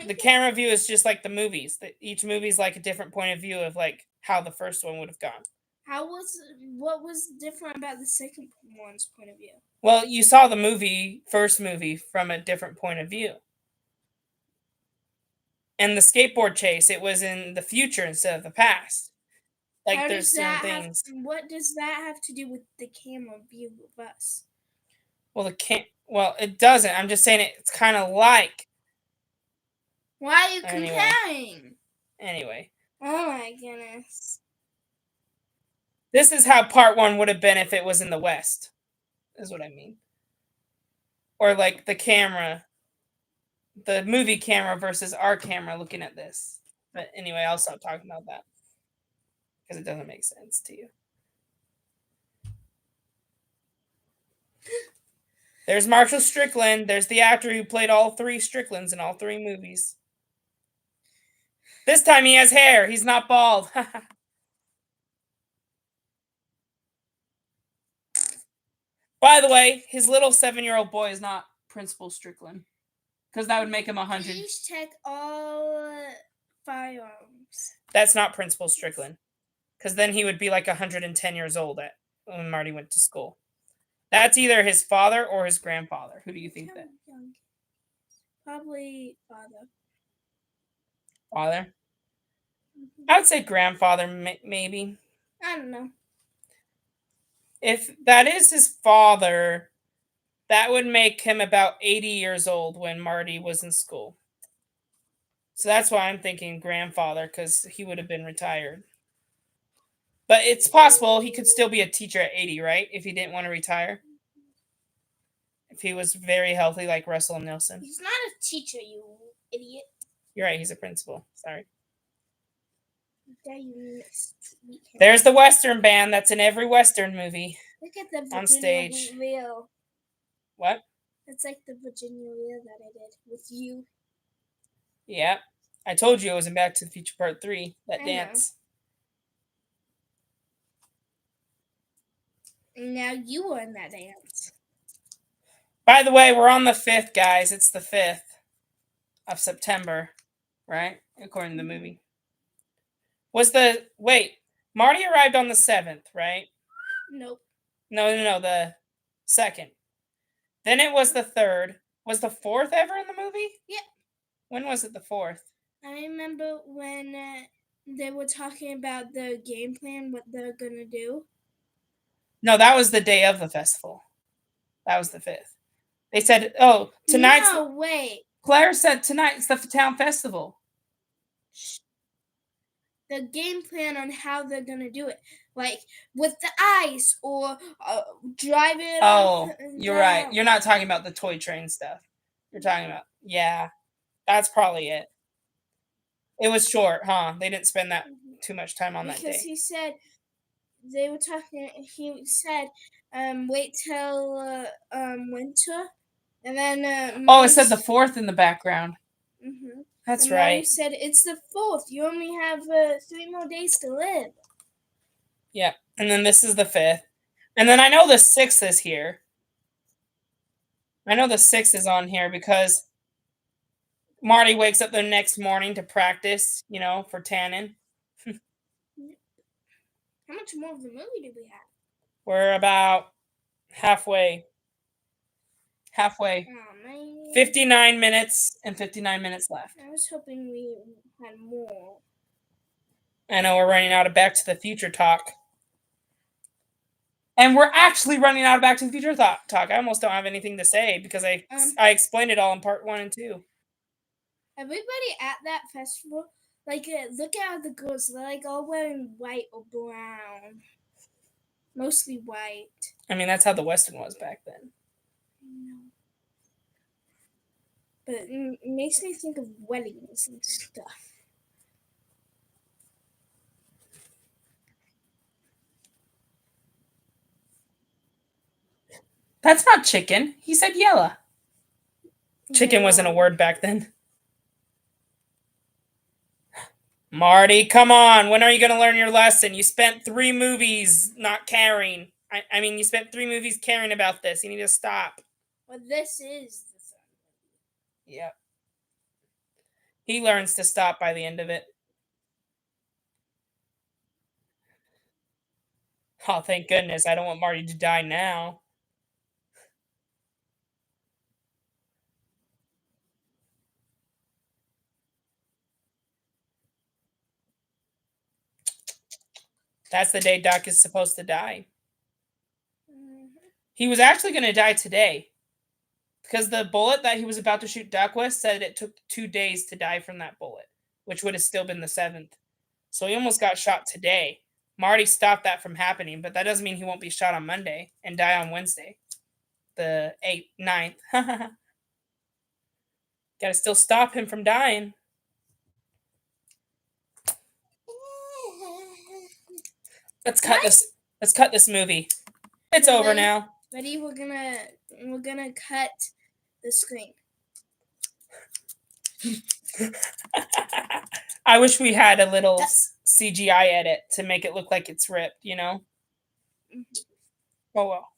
The camera view is just like the movies. Each movie's like a different point of view of like how the first one would have gone. What was different about the second one's point of view? Well, you saw the first movie from a different point of view. And the skateboard chase, it was in the future instead of the past. Like there's certain things. What does that have to do with the camera view of us? Well, it doesn't. I'm just saying it's kind of like. Why are you comparing? Anyway. Oh my goodness. This is how part 1 would have been if it was in the West. Is what I mean. Or like the camera, the movie camera versus our camera looking at this. But anyway, I'll stop talking about that because it doesn't make sense to you. There's Marshall Strickland. There's the actor who played all 3 Stricklands in all 3 movies. This time he has hair. He's not bald. By the way, his little 7-year-old boy is not Principal Strickland. Because that would make him 100. Please check all firearms. That's not Principal Strickland. Because then he would be like 110 years old when Marty went to school. That's either his father or his grandfather. Who do you think that? Probably father. Father? I would say grandfather, maybe. I don't know. If that is his father, that would make him about 80 years old when Marty was in school. So that's why I'm thinking grandfather, because he would have been retired. But it's possible he could still be a teacher at 80, right? If he didn't want to retire. If he was very healthy like Russell Nelson. He's not a teacher, you idiot. You're right, he's a principal. Sorry. You There's the Western band that's in every Western movie. Look at the Virginia on stage. Reel. What? It's like the Virginia Reel that I did with you. Yeah. I told you it was in Back to the Future Part 3, that dance. Now you were in that dance. By the way, we're on the 5th, guys. It's the 5th of September, right? According to the movie. Marty arrived on the 7th, right? Nope. No, the 2nd. Then it was the 3rd. Was the 4th ever in the movie? Yeah. When was it the 4th? I remember when they were talking about the game plan, what they're going to do. No, that was the day of the festival. That was the 5th. They said, oh, tonight's... No, wait. Claire said tonight's the town festival. The game plan on how they're going to do it. Like, with the ice or drive it. Oh, you're right. You're not talking about the toy train stuff. You're talking about... Yeah, that's probably it. It was short, huh? They didn't spend that too much time on that day. Because he said... They were talking... He said, wait till winter. And then... it said the 4th in the background. Mm-hmm. That's and right. You said it's the 4th. You only have 3 more days to live. Yeah, and then this is the 5th. And then I know the 6th is here. I know the 6th is on here because Marty wakes up the next morning to practice, for tanning. How much more of the movie do we have? We're about halfway. Oh, man. 59 minutes and 59 minutes left. I was hoping we had more. I know we're running out of Back to the Future talk. And we're actually running out of Back to the Future talk. I almost don't have anything to say because I explained it all in part 1 and 2. Everybody at that festival, look at the girls. They're all wearing white or brown. Mostly white. I mean, that's how the Western was back then. No. But it makes me think of weddings and stuff. That's not chicken. He said yellow. Chicken wasn't a word back then. Marty, come on. When are you going to learn your lesson? You spent 3 movies not caring. I mean, you spent 3 movies caring about this. You need to stop. Well, this is the sun. Yep. He learns to stop by the end of it. Oh, thank goodness. I don't want Marty to die now. That's the day Duck is supposed to die. He was actually going to die today because the bullet that he was about to shoot Duck with said it took 2 days to die from that bullet, which would have still been the 7th. So he almost got shot today. Marty stopped that from happening, but that doesn't mean he won't be shot on Monday and die on Wednesday, the 9th. Gotta still stop him from dying. Let's cut this. Let's cut this movie. It's over now. Ready? We're gonna cut the screen. I wish we had a little CGI edit to make it look like it's ripped, you know? Oh well.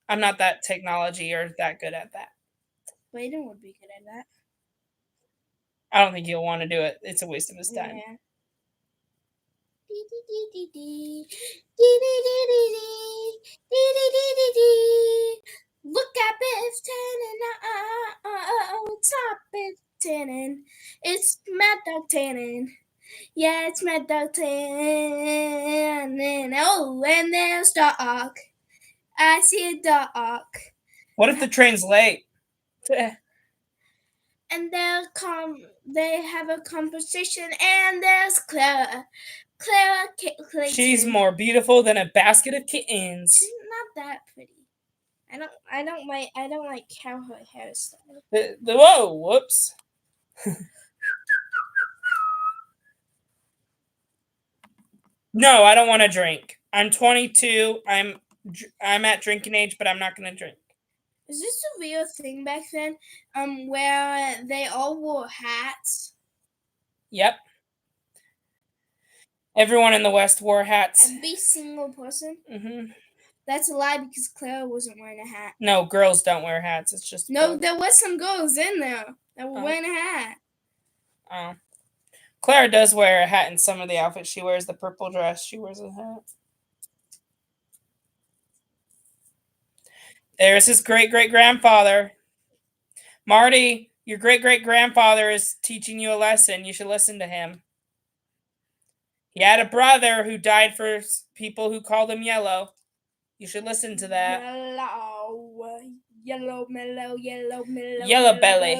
I'm not that technology or that good at that. Bladen would be good at that. I don't think he'll want to do it. It's a waste of his time. Yeah. Look at Biff Tannen, top Biff Tannen. It's Mad Dog Tannen. Yeah, it's Mad Dog Tannen. Oh, and there's Doc. I see a Doc. What if the train's late? And they have a conversation, and there's Clara. Clayton. She's more beautiful than a basket of kittens. She's not that pretty. I don't like how her hairstyle. Whoa! Whoops. No, I don't want to drink. I'm 22. I'm at drinking age, but I'm not going to drink. Is this a real thing back then? Where they all wore hats? Yep. Everyone in the West wore hats. Every single person? Mm-hmm. That's a lie because Clara wasn't wearing a hat. No, girls don't wear hats. It's just... No, there was some girls in there that were wearing a hat. Oh. Clara does wear a hat in some of the outfits. She wears the purple dress. She wears a hat. There's his great-great-grandfather. Marty, your great-great-grandfather is teaching you a lesson. You should listen to him. He had a brother who died for people who called him yellow. You should listen to that. Yellow mellow. Yellow belly.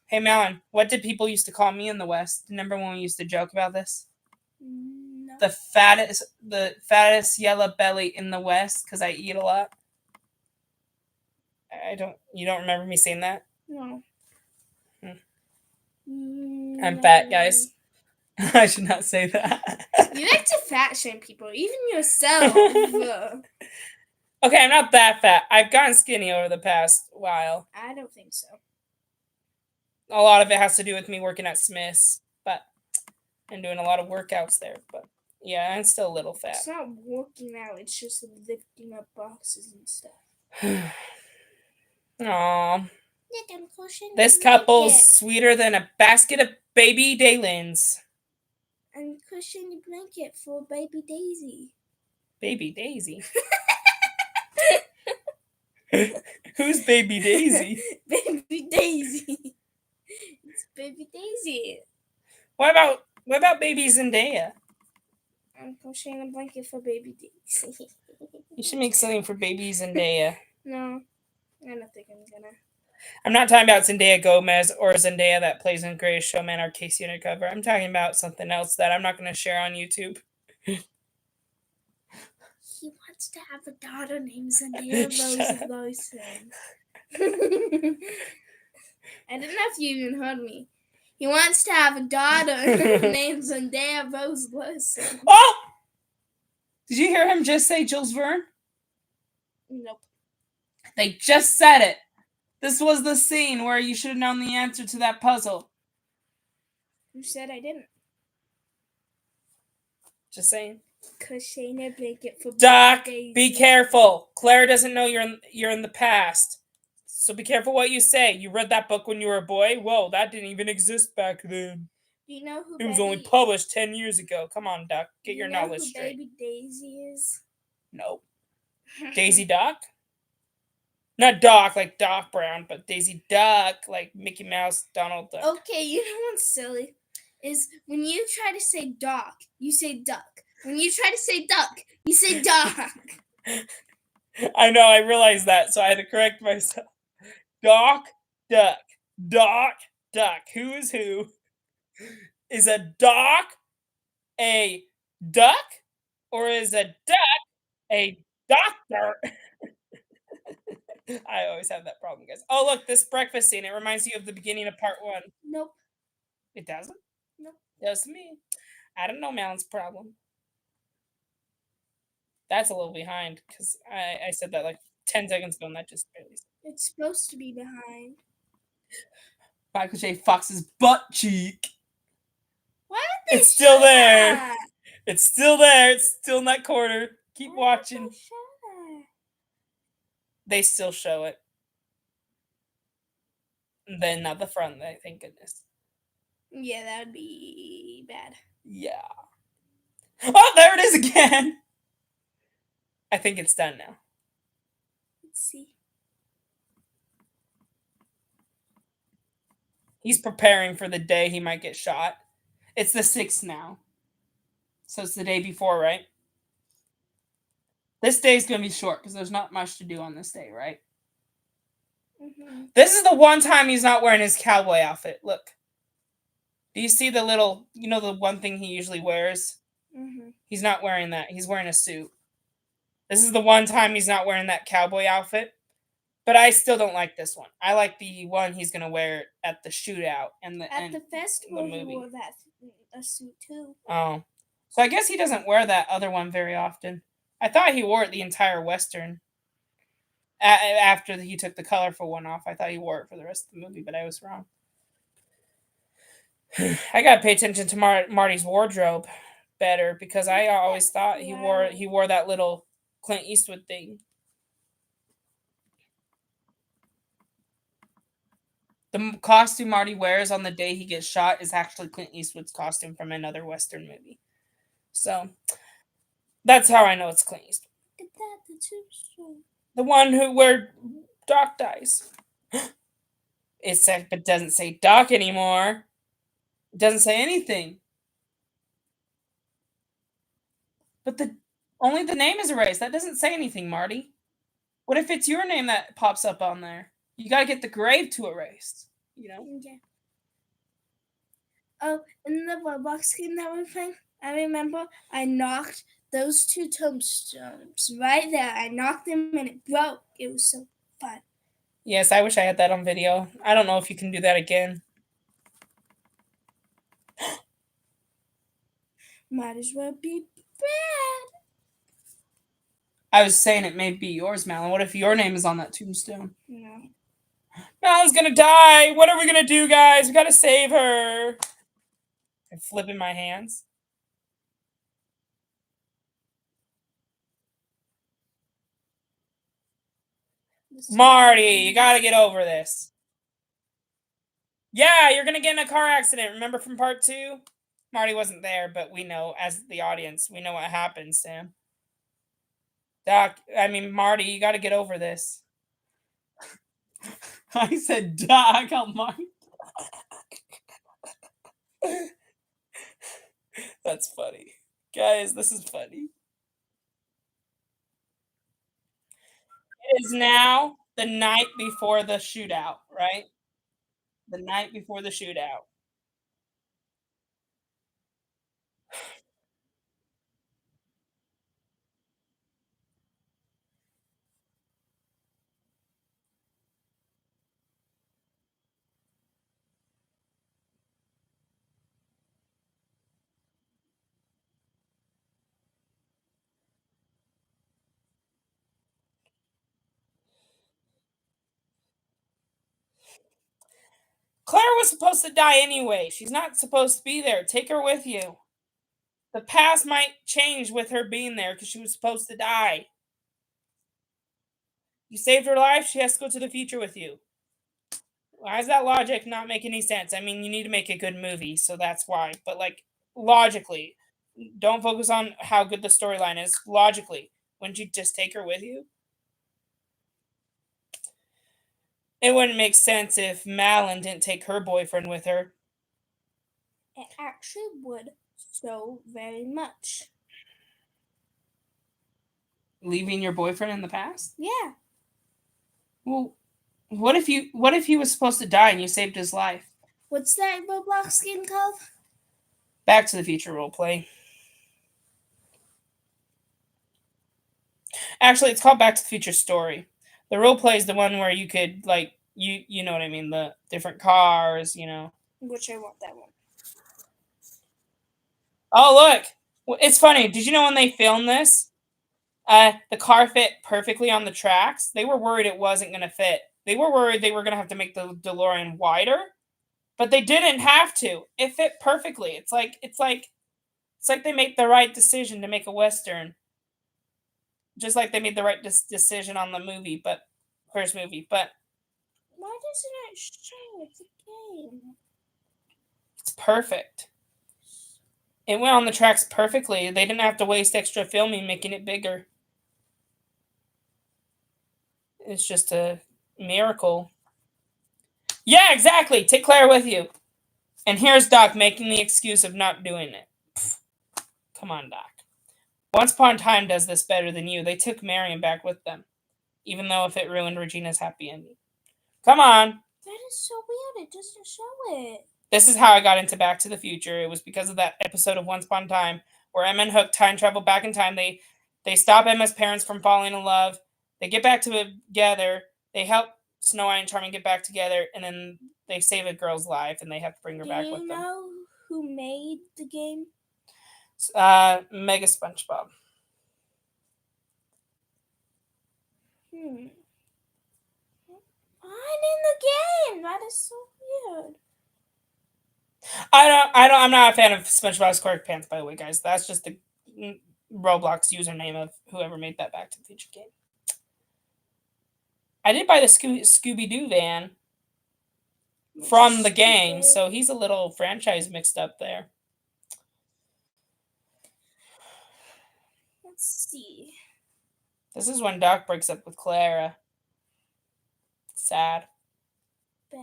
Hey, Malin, what did people used to call me in the West? Remember when we used to joke about this? No. The fattest yellow belly in the West because I eat a lot. You don't remember me saying that? No. I'm fat, guys. I should not say that. You like to fat shame people, even yourself. Okay, I'm not that fat. I've gotten skinny over the past while. I don't think so. A lot of it has to do with me working at Smith's, and doing a lot of workouts there. But yeah, I'm still a little fat. It's not working out. It's just lifting up boxes and stuff. Aww. This couple's sweeter than a basket of baby Daylins. I'm cushioning a blanket for baby Daisy. Baby Daisy? Who's baby Daisy? Baby Daisy. It's baby Daisy. What about baby Zendaya? I'm crocheting a blanket for baby Daisy. You should make something for baby Zendaya. No, I don't think I'm gonna. I'm not talking about Zendaya Gomez or Zendaya that plays in Greatest Showman or Casey Undercover. I'm talking about something else that I'm not going to share on YouTube. He wants to have a daughter named Zendaya Rose Larson. I don't know if you even heard me. He wants to have a daughter named Zendaya Rose Larson. Oh! Did you hear him just say Jules Verne? Nope. They just said it. This was the scene where you should have known the answer to that puzzle. Who said I didn't? Just saying. Cause Shayna blanket for Doc, days. be careful. Claire doesn't know you're in the past. So be careful what you say. You read that book when you were a boy? Whoa, that didn't even exist back then. Do you know who It was baby, only published 10 years ago. Come on, Doc. Get your knowledge who straight. Baby Daisy is? No. Daisy Doc? Not Doc like Doc Brown, but Daisy Duck like Mickey Mouse, Donald Duck. Okay, you know what's silly? Is when you try to say Doc, you say duck. When you try to say duck, you say Doc. I know, I realized that, so I had to correct myself. Doc, Duck. Doc, Duck. Who is who? Is a Doc a duck? Or is a duck a doctor? I always have that problem, guys. Oh, look, this breakfast scene. It reminds you of the beginning of part 1. Nope. It doesn't? Nope. Does to me. I don't know Malon's problem. That's a little behind because I said that like 10 seconds ago and that just barely. It's supposed to be behind. Michael J. Fox's butt cheek. Why did they It's still show there. that? It's still there. It's still in that corner. Keep Why did watching. they show that? They still show it. And then not the front, thank goodness. Yeah, that would be bad. Yeah. Oh, there it is again. I think it's done now. Let's see. He's preparing for the day he might get shot. It's the 6th now. So it's the day before, right? This day's going to be short because there's not much to do on this day, right? Mm-hmm. This is the one time he's not wearing his cowboy outfit. Look. Do you see the little, the one thing he usually wears? Mm-hmm. He's not wearing that. He's wearing a suit. This is the one time he's not wearing that cowboy outfit. But I still don't like this one. I like the one he's going to wear at the shootout and At the festival, the he movie. wore a suit too. Oh. So I guess he doesn't wear that other one very often. I thought he wore it the entire Western. After he took the colorful one off, I thought he wore it for the rest of the movie, but I was wrong. I gotta pay attention to Marty's wardrobe better because I always thought he wore that little Clint Eastwood thing. The costume Marty wears on the day he gets shot is actually Clint Eastwood's costume from another Western movie. So that's how I know it's Clint Eastwood. Look at that, the tombstone. The one where Doc dies. It said, but doesn't say Doc anymore. It doesn't say anything. But only the name is erased. That doesn't say anything, Marty. What if it's your name that pops up on there? You gotta get the grave to erase. Yeah. Oh, in the Roblox game that we're playing, I remember I knocked those 2 tombstones right there. I knocked them and it broke. It was so fun. Yes, I wish I had that on video. I don't know if you can do that again. Might as well be bad. I was saying it may be yours, Malin. What if your name is on that tombstone? No. Malin's gonna die. What are we gonna do, guys? We gotta save her. I'm flipping my hands. Marty, you gotta get over this. Yeah, you're gonna get in a car accident. Remember from part 2? Marty wasn't there, but we know, as the audience, we know what happened, Sam. Marty, you gotta get over this. I said Doc, I'll Marty. That's funny. Guys, this is funny. It is now the night before the shootout, right? The night before the shootout. Claire was supposed to die anyway. She's not supposed to be there. Take her with you. The past might change with her being there because she was supposed to die. You saved her life, she has to go to the future with you. Why does that logic not make any sense? I mean, you need to make a good movie, so that's why. But, like, logically, don't focus on how good the storyline is. Logically, wouldn't you just take her with you? It wouldn't make sense if Malin didn't take her boyfriend with her. It actually would so very much. Leaving your boyfriend in the past? Yeah. Well, what if he was supposed to die and you saved his life? What's that Roblox game called? Back to the Future roleplay. Actually, it's called Back to the Future Story. The roleplay is the one where you could, like, you know what I mean, the different cars, you know. Which I want that one. Oh, look! It's funny. Did you know when they filmed this, the car fit perfectly on the tracks? They were worried it wasn't going to fit. They were worried they were going to have to make the DeLorean wider, but they didn't have to. It fit perfectly. It's like they made the right decision to make a Western. Just like they made the right decision on the movie, but first movie. But why doesn't it show it's a game? It's perfect. It went on the tracks perfectly. They didn't have to waste extra filming making it bigger. It's just a miracle. Yeah, exactly. Take Claire with you. And here's Doc making the excuse of not doing it. Pfft. Come on, Doc. Once Upon a Time does this better than you. They took Marion back with them, even though if it ruined Regina's happy ending. Come on. That is so weird. It doesn't show it. This is how I got into Back to the Future. It was because of that episode of Once Upon a Time where Emma and Hook time travel back in time. They stop Emma's parents from falling in love. They get back together. They help Snow White and Charming get back together, and then they save a girl's life, and they have to bring her back with them. Do you know who made the game? Mega SpongeBob. I'm in the game. That is so weird. I'm not a fan of SpongeBob SquarePants, by the way, guys. That's just the Roblox username of whoever made that Back to the Future game. I did buy the Scooby-Doo van from the game, so he's a little franchise mixed up there. Let's see. This is when Doc breaks up with Clara. Sad. Bad.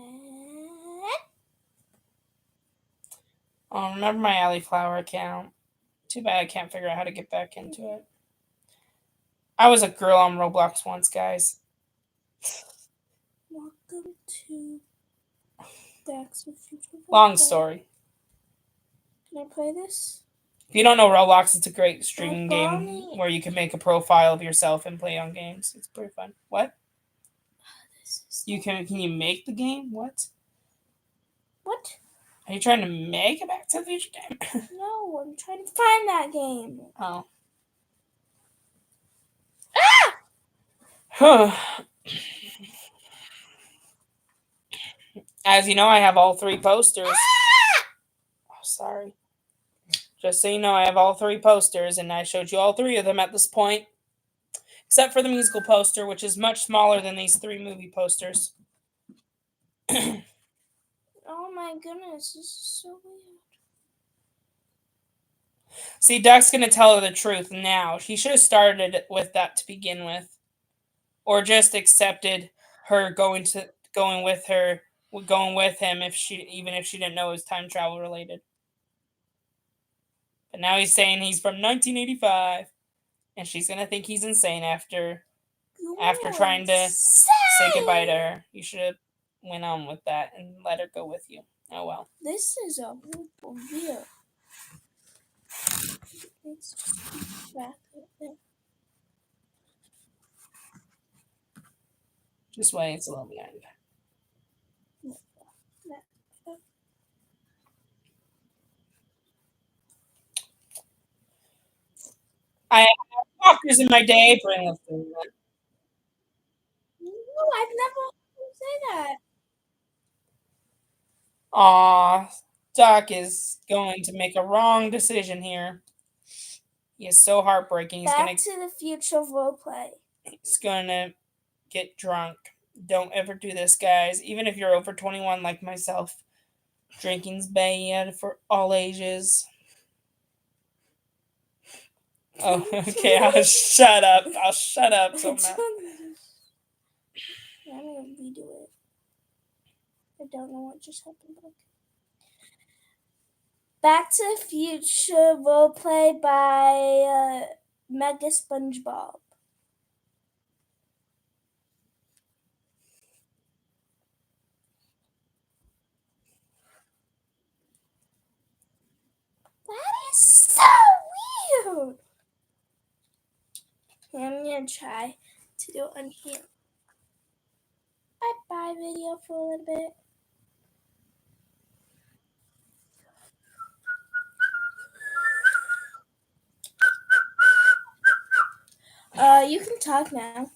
Oh, remember my Alleyflower account. Too bad I can't figure out how to get back into it. I was a girl on Roblox once, guys. Welcome to Back to the Future. Long story. Can I play this? If you don't know Roblox, it's a great streaming game where you can make a profile of yourself and play on games. It's pretty fun. What? Can you make the game? What? What? Are you trying to make a Back to the Future game? No, I'm trying to find that game. Oh. Ah! As you know, I have all 3 posters. Oh, sorry. Just so you know, I have all 3 posters, and I showed you all 3 of them at this point. Except for the musical poster, which is much smaller than these 3 movie posters. Oh my goodness, this is so weird. See, Doc's going to tell her the truth now. He should have started with that to begin with. Or just accepted her going with him if she didn't know it was time travel related. But now he's saying he's from 1985. And she's going to think he's insane after trying to say goodbye to her. You should have went on with that and let her go with you. Oh, well. This is a horrible view. Let's just back there. This way, it's a little behind. I have walkers in my day. No, I've never heard you say that. Aw, Doc is going to make a wrong decision here. He is so heartbreaking. Back to the Future roleplay. He's gonna get drunk. Don't ever do this, guys. Even if you're over 21 like myself, drinking's bad for all ages. Oh, okay. I'll shut up. I'll shut up. So much. I'm gonna redo it. I don't know what just happened. But... Back to the Future roleplay by Mega SpongeBob. That is so weird. I'm gonna try to do it on here. Bye video for a little bit. You can talk now.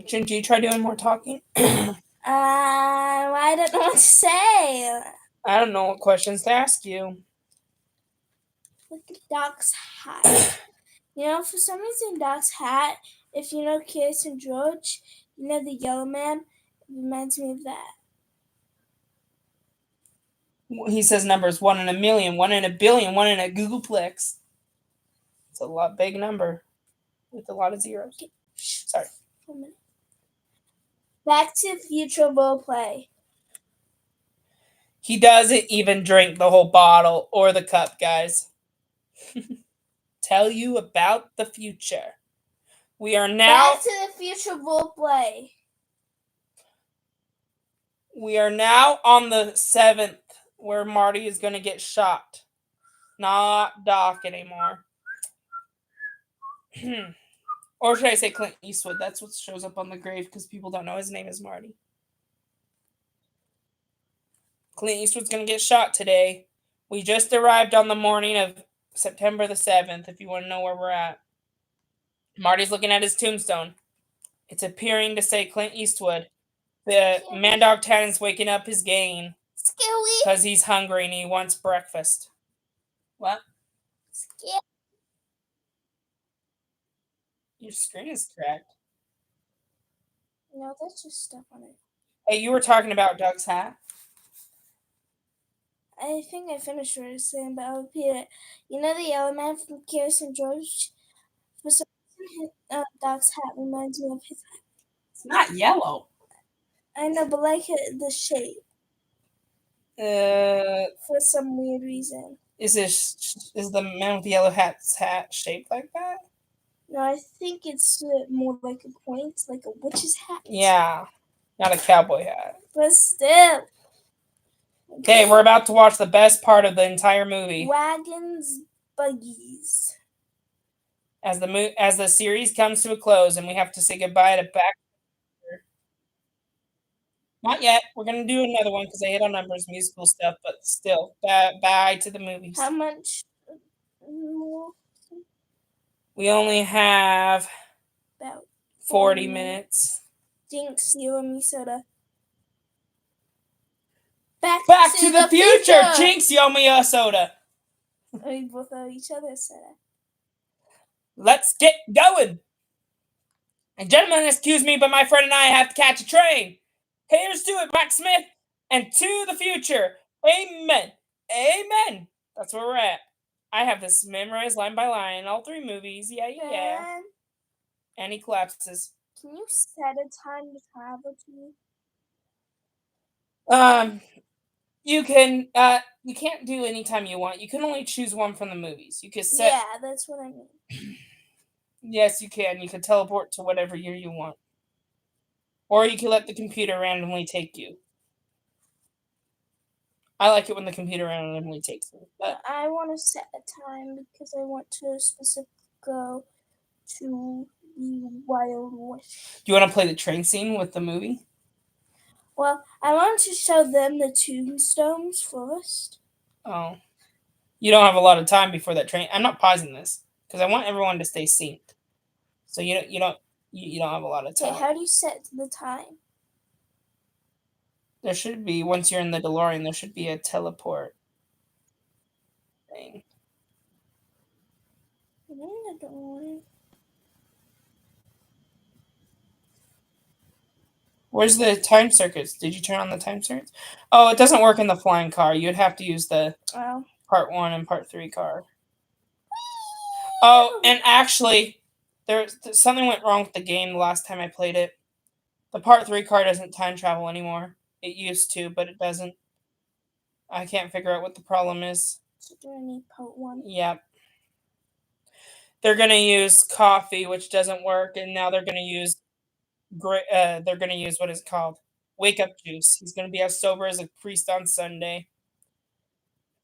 Shouldn't you try doing more talking? I don't know what to say. I don't know what questions to ask you. Look at Doc's hat. You know, for some reason, Doc's hat, if you know Curious and George, you know the yellow man, it reminds me of that. He says numbers 1 in a million, 1 in a billion, 1 in a Googleplex. It's a lot big number with a lot of zeros. Okay. Sorry. 1 minute. Back to Future roleplay. He doesn't even drink the whole bottle or the cup, guys. Tell you about the future. We are now... Back to the Future roleplay. We are now on the 7th, where Marty is going to get shot. Not Doc anymore. Or should I say Clint Eastwood? That's what shows up on the grave because people don't know his name is Marty. Clint Eastwood's going to get shot today. We just arrived on the morning of September the 7th, if you want to know where we're at. Marty's looking at his tombstone. It's appearing to say Clint Eastwood. The Mad Dog Tannen's waking up his gain. Because he's hungry and he wants breakfast. What? Your screen is cracked. No, that's just stuff on it. Hey, you were talking about Doug's hat? I think I finished what I was saying, but I'll repeat it. You know the yellow man from Curious and George? For some reason, Doc's hat reminds me of his hat. It's not yellow. I know, but like the shape. For some weird reason. Is the man with the yellow hat's hat shaped like that? No, I think it's more like a point, like a witch's hat. Yeah, not a cowboy hat. But still. Okay, we're about to watch the best part of the entire movie. Wagons, buggies. As the series comes to a close and we have to say goodbye to back. Not yet. We're going to do another one because I hit on numbers, musical stuff, but still, bye to the movies. How much more? We only have about 40 minutes. Jinx, you and me soda. Back to the future! Jinx, you owe me a soda. We both owe each other a soda. Let's get going. And gentlemen, excuse me, but my friend and I have to catch a train. Here's to it, Max Smith, and to the future. Amen. Amen. That's where we're at. I have this memorized line by line in all 3 movies. Yeah. And he collapses. Can you set a time to travel to? You can. You can't do any time you want. You can only choose one from the movies. You can set. Yeah, that's what I mean. Yes, you can. You can teleport to whatever year you want. Or you can let the computer randomly take you. I like it when the computer randomly takes me. But I want to set a time because I want to specifically go to the Wild West. Do you want to play the train scene with the movie? Well, I want to show them the tombstones first. Oh. You don't have a lot of time before that train. I'm not pausing this because I want everyone to stay synced. So you don't have a lot of time. Okay, how do you set the time? There should be, once you're in the DeLorean, there should be a teleport thing. I'm in the DeLorean. Where's the time circuits? Did you turn on the time circuits? Oh, it doesn't work in the flying car. You'd have to use the Oh. part 1 and part 3 car. Oh, and actually, something went wrong with the game the last time I played it. The part 3 car doesn't time travel anymore. It used to, but it doesn't. I can't figure out what the problem is. So do I need part 1? Yep. They're gonna use coffee, which doesn't work, and now they're gonna use what is it called? Wake up juice. He's gonna be as sober as a priest on Sunday.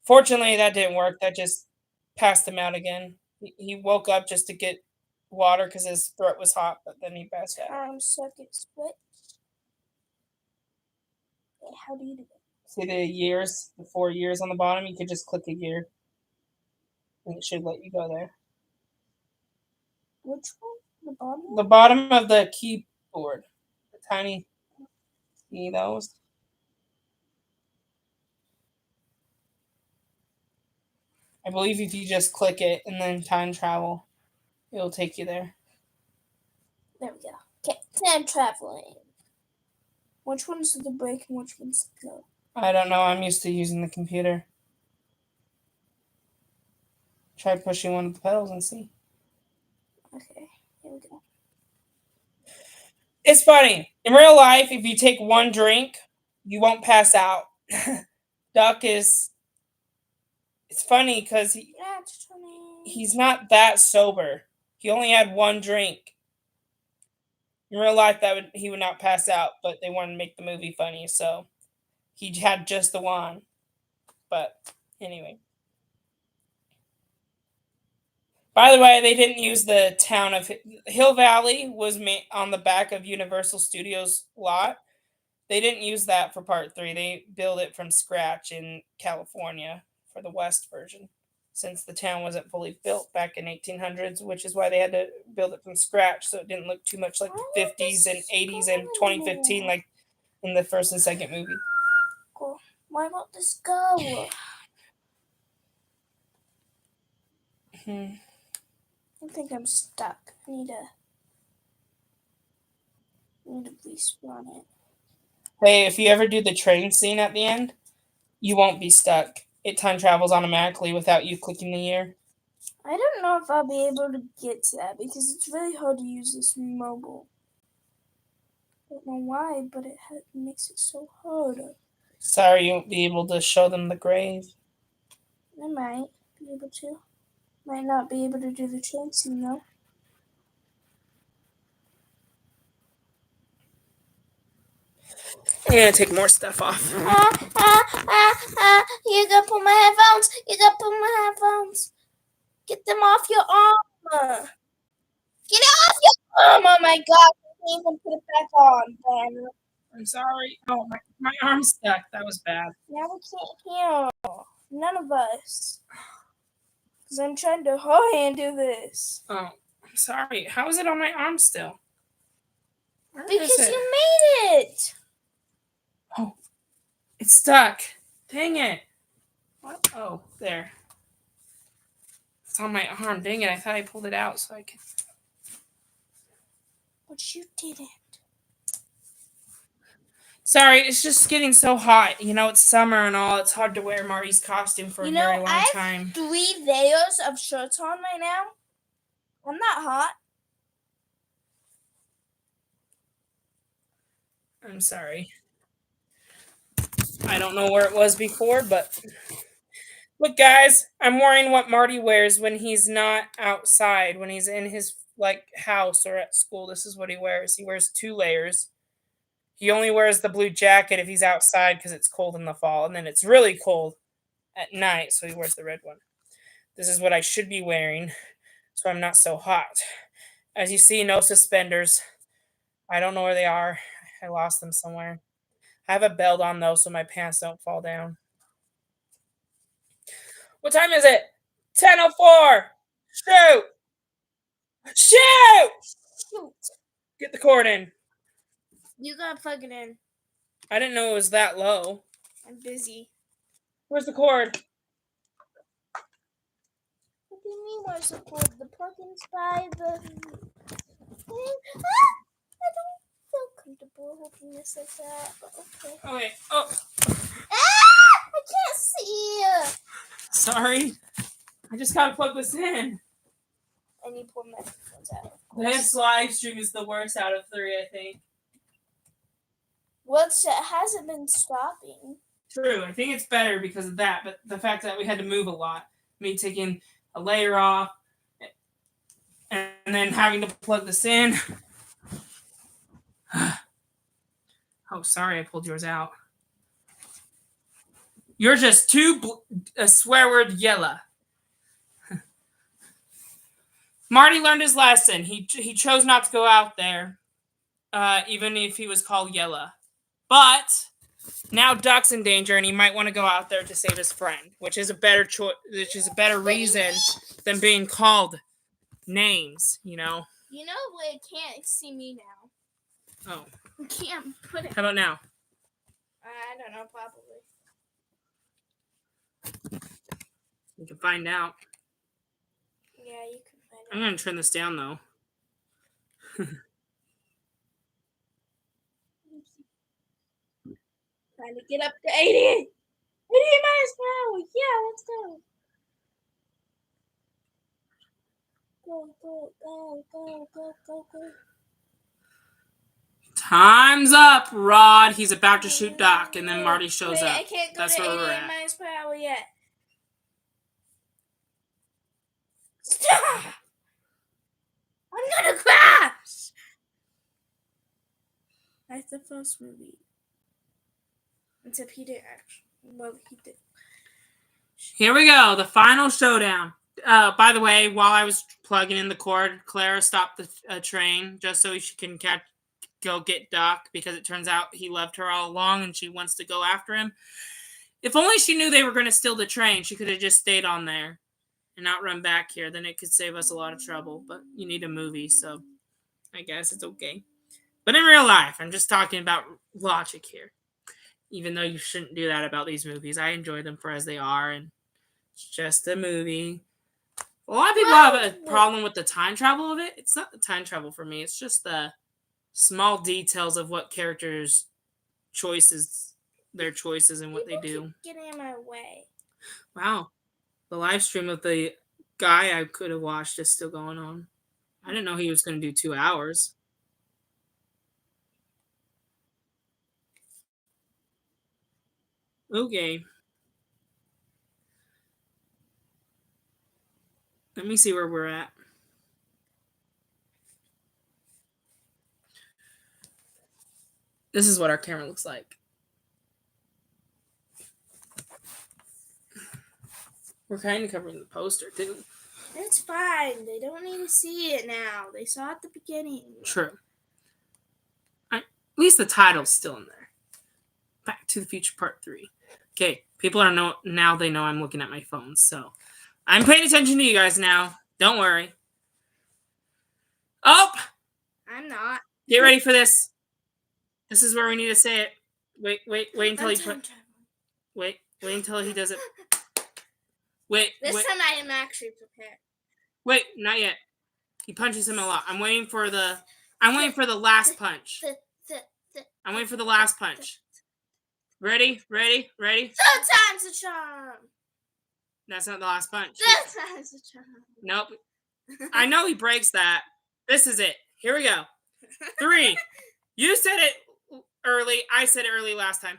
Fortunately, that didn't work. That just passed him out again. He woke up just to get water because his throat was hot, but then he passed out. Circuit switch. Wait, how do you do it? See the years, the 4 years on the bottom? You could just click a year, and it should let you go there. Which one? The bottom? The bottom of the keyboard. The tiny. See those? I believe if you just click it and then time travel, it'll take you there. There we go. Okay, time traveling. Which one's the brake and which one's the go? I don't know. I'm used to using the computer. Try pushing one of the pedals and see. Okay, here we go. It's funny. In real life, if you take one drink, you won't pass out. Duck is. It's funny because he's not that sober. He only had one drink. In real life, he would not pass out, but they wanted to make the movie funny, so he had just the one. But anyway. By the way, they didn't use the town of Hill Valley was on the back of Universal Studios lot. They didn't use that for part 3. They built it from scratch in California for the West version, since the town wasn't fully built back in 1800s, which is why they had to build it from scratch so it didn't look too much like the 50s and 80s and 2015 like in the first and second movie. Cool. Why won't this go? I think I'm stuck. I need to respawn it. Hey, if you ever do the train scene at the end, you won't be stuck. It time travels automatically without you clicking the year. I don't know if I'll be able to get to that because it's really hard to use this mobile. I don't know why, but it makes it so hard. Sorry, you won't be able to show them the grave. I might be able to. Might not be able to do the train scene though. I'm gonna take more stuff off. You gotta put my headphones. You gotta put my headphones. Get them off your arm. Get it off your arm. Oh my god. I can't even put it back on. Then. I'm sorry. Oh, my arm's stuck. That was bad. Now we can't hear. None of us. Because I'm trying to hurry and do this. Oh, I'm sorry. How is it on my arm still? Where because you made it. Oh, it's stuck. Dang it. What? Oh, there. It's on my arm. Dang it. I thought I pulled it out so I could. But you didn't. Sorry, it's just getting so hot. You know, it's summer and all. It's hard to wear Marty's costume for a very long time. I have 3 layers of shirts on right now. I'm not hot. I'm sorry. I don't know where it was before, but look, guys, I'm wearing what Marty wears when he's not outside, when he's in his house or at school. This is what he wears. He wears 2 layers. He only wears the blue jacket if he's outside because it's cold in the fall, and then it's really cold at night, so he wears the red one. This is what I should be wearing, so I'm not so hot. As you see, no suspenders. I don't know where they are. I lost them somewhere. I have a belt on, though, so my pants don't fall down. What time is it? 10:04. Shoot! Shoot! Shoot. Get the cord in. You gotta plug it in. I didn't know it was that low. I'm busy. Where's the cord? What do you mean, where's the cord? The plug-in's by the thing. I don't feel comfortable holding this like that, but okay. Okay. Oh, I can't see. sorry. I just gotta plug this in. I need to pull my headphones out. This live stream is the worst out of 3, I think. Well, it hasn't been stopping. True. I think it's better because of that, but the fact that we had to move a lot, me taking a layer off, and then having to plug this in. Oh, sorry, I pulled yours out. You're just a swear word yellow. Marty learned his lesson. He chose not to go out there, even if he was called Yella. But now Duck's in danger, and he might want to go out there to save his friend, which is a better choice. Which is a better reason than being called names. You know. You know, it can't see me now. Oh. You can't put it. How about now? I don't know, probably. We can find out. Yeah, you can find out. I'm gonna turn this down though. Trying to get up to 80. 80 miles per hour. Yeah, let's go. Go, go, go, go, go, go, go. Time's up, Rod. He's about to shoot Doc, and then Marty shows up. I can't go That's to where we're 88 at. miles per hour yet. Stop! I'm gonna crash! That's the first movie. Except he didn't actually. Well, he did. Here we go, the final showdown. By the way, while I was plugging in the cord, Clara stopped the train just so she can go get Doc, because it turns out he left her all along and she wants to go after him. If only she knew they were going to steal the train, she could have just stayed on there and not run back here. Then it could save us a lot of trouble. But you need a movie, so I guess it's okay. But in real life, I'm just talking about logic here. Even though you shouldn't do that about these movies. I enjoy them for as they are, and it's just a movie. A lot of people have a problem with the time travel of it. It's not the time travel for me. It's just the small details of what characters' choices, their choices, and what they do. Keep getting in my way. Wow. The live stream of the guy I could have watched is still going on. I didn't know he was going to do 2 hours. Okay. Let me see where we're at. This is what our camera looks like. We're kind of covering the poster, too. It's fine. They don't need to see it now. They saw it at the beginning. True. At least the title's still in there. Back to the Future Part 3. Okay, people are now they know I'm looking at my phone, so I'm paying attention to you guys now. Don't worry. Oh! I'm not. Get ready for this. This is where we need to say it. Wait until wait until he does it. Wait. This time I am actually prepared. Wait, not yet. He punches him a lot. I'm waiting for the last punch. I'm waiting for the last punch. Ready? Third time's the charm. That's not the last punch. Third time's the charm. Nope. I know he breaks that. This is it. Here we go. 3. You said it early. I said it early last time.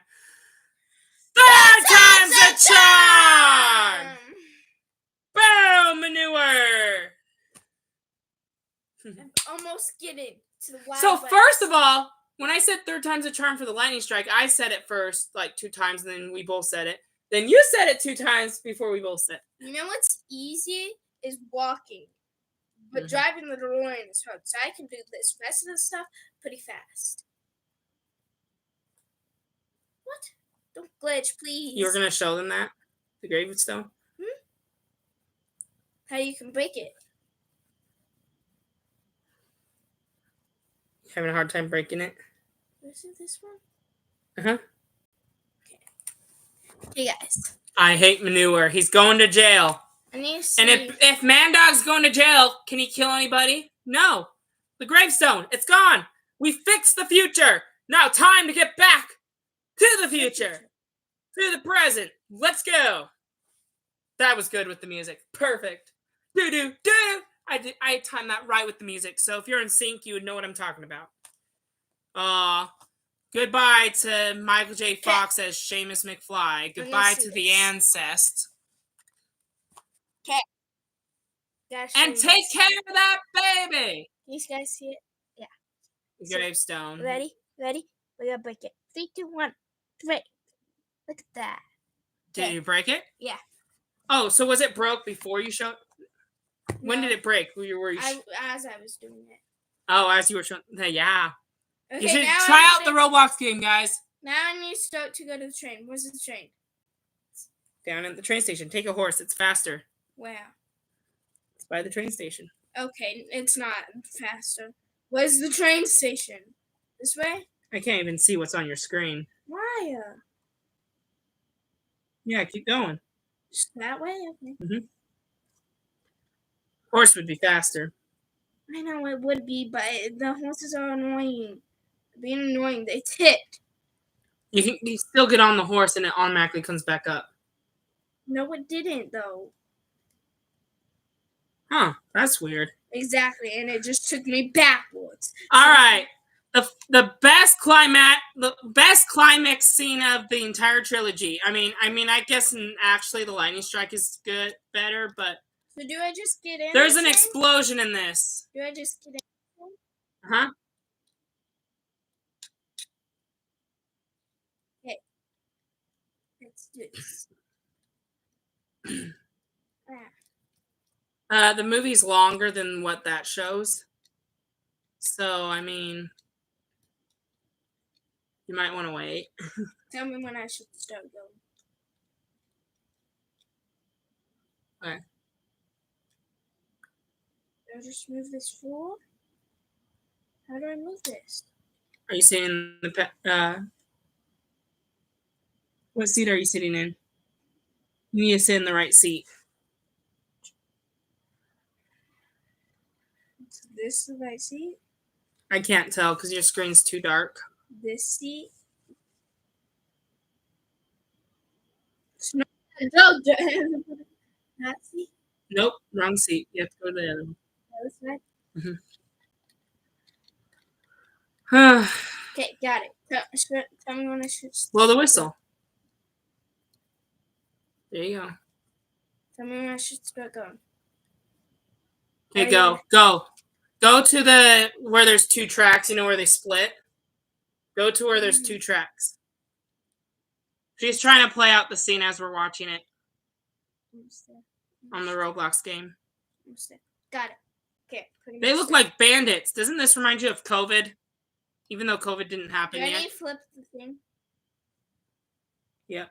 Third time's the charm! Boom! Manure! I'm almost getting to the wild. So first of all, when I said third time's a charm for the lightning strike, I said it first, like 2 times, and then we both said it. Then you said it 2 times before we both said it. You know what's easy is walking. But driving the DeLorean is hard. So I can do this rest of the stuff pretty fast. What? Don't glitch, please. You were going to show them that? The gravestone? How you can break it. Having a hard time breaking it? Is it this one? Uh-huh. Hey guys. I hate manure. He's going to jail. I need to see. And if Man Dog's going to jail, can he kill anybody? No. The gravestone, it's gone. We fixed the future. Now time to get back to the future. To the present. Let's go. That was good with the music. Perfect. Do-do-do. I timed that right with the music. So if you're in sync, you would know what I'm talking about. Goodbye to Michael J. Fox as Seamus McFly. Goodbye to the ancest. Okay. And take care of that baby. These guys see it? Yeah. Gravestone. Ready? Ready? We gotta break it. 3, 2, 1, break. Look at that. Did you break it? Yeah. Oh, so was it broke before you showed? When did it break? As I was doing it. Oh, as you were showing. Yeah. Okay, You should try out the Roblox game, guys. Now I need to start to go to the train. Where's the train? Down at the train station. Take a horse. It's faster. Where? It's by the train station. Okay, it's not faster. Where's the train station? This way? I can't even see what's on your screen. Why? Yeah, keep going. Just that way? Okay. Mm-hmm. Horse would be faster. I know it would be, but the horses are annoying. Being annoying, they tipped. You still get on the horse and it automatically comes back up. No, it didn't, though. Huh, that's weird. Exactly, and it just took me backwards. All right. The best climax scene of the entire trilogy. I mean, I guess actually the lightning strike is better, but so do I just get in? There's an explosion in this. Do I just get in? Huh? Okay. Let's do this. The movie's longer than what that shows. So, I mean, you might want to wait. Tell me when I should start going. Okay. Do I just move this forward? How do I move this? Are you sitting in the what seat are you sitting in? You need to sit in the right seat. Is this the right seat? I can't tell because your screen's too dark. This seat? No, that seat? Nope, wrong seat. You have to go to the other one. This side? Mm-hmm. Okay, got it. Tell me when I should. Blow the whistle. There you go. Tell me when I should start going. Okay, go. Go to where there's 2 tracks. You know where they split? Go to where there's 2 tracks. She's trying to play out the scene as we're watching it. On the Roblox game. Got it. Okay. They look like bandits. Doesn't this remind you of COVID? Even though COVID didn't happen yet. Do I need to flip the thing? Yeah.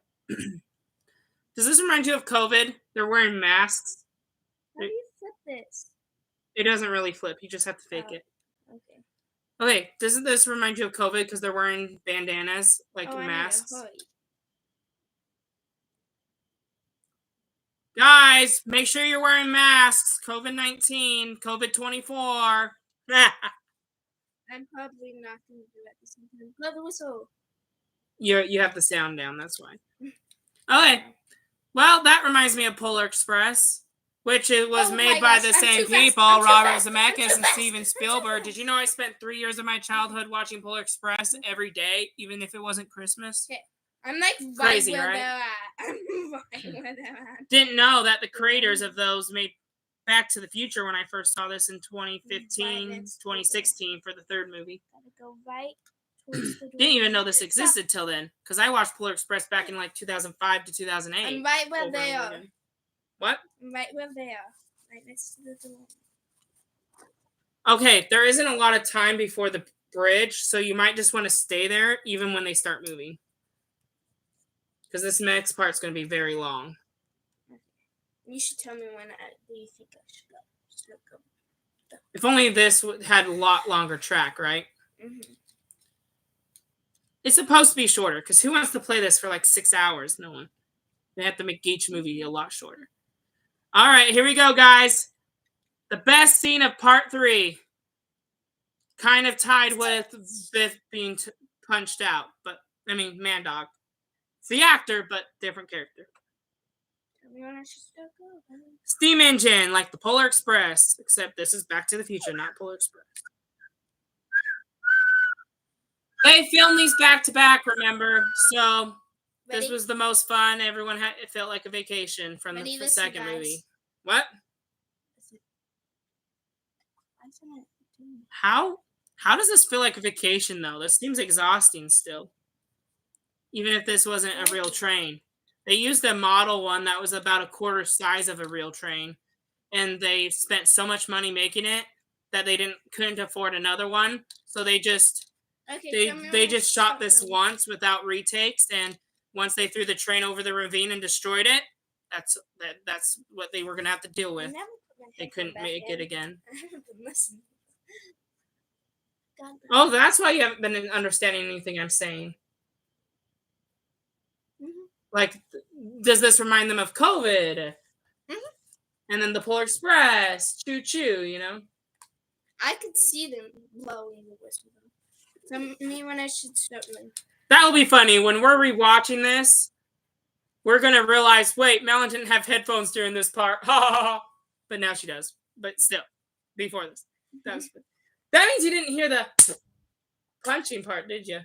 Does this remind you of COVID? They're wearing masks. How do you flip this? It doesn't really flip. You just have to fake it. Okay. Okay. Doesn't this remind you of COVID because they're wearing bandanas, like masks? Guys, make sure you're wearing masks. COVID-19, COVID-24. I'm probably not going to do it at the same time. Blow the whistle. You have the sound down. That's why. Okay. Well, that reminds me of Polar Express, which was made by the same people, Robert Zemeckis and Steven Spielberg. Did you know I spent 3 years of my childhood watching Polar Express every day, even if it wasn't Christmas? Okay. I'm like crazy, right where right? they're at. I'm right where they're at. Didn't know that the creators of those made Back to the Future when I first saw this in 2015, 2016 for the 3rd movie. Gotta go right towards the door. Didn't even know this existed till then, because I watched Polar Express back in like 2005 to 2008. I'm right where they are. What? I'm right where they are. Right next to the door. Okay, there isn't a lot of time before the bridge, so you might just want to stay there even when they start moving. Because this next part's going to be very long. You should tell me when you think I should go. If only this had a lot longer track, right? Mm-hmm. It's supposed to be shorter because who wants to play this for like 6 hours? No one. They have to make each movie a lot shorter. All right, here we go, guys. The best scene of part 3. Kind of tied with Biff being punched out, but I mean, Man Dog. It's the actor, but different character. Steam engine, like the Polar Express, except this is Back to the Future, not Polar Express. They filmed these back to back, remember? So this was the most fun. Everyone had it felt like a vacation from the second movie. What? How does this feel like a vacation though? This seems exhausting still. Even if this wasn't a real train. They used a model one that was about a quarter size of a real train, and they spent so much money making it that they couldn't afford another one. So they just they just shot this once without retakes, and once they threw the train over the ravine and destroyed it, that's what they were gonna have to deal with. They couldn't make it again. Oh, that's why you haven't been understanding anything I'm saying. Like, does this remind them of COVID? And then the Polar Express, choo choo, you know? I could see them blowing the whistle. Tell me when I should start them. That will be funny. When we're rewatching this, we're going to realize, wait, Melon didn't have headphones during this part. Ha ha ha. But now she does. But still, before this. That means you didn't hear the punching part, did you?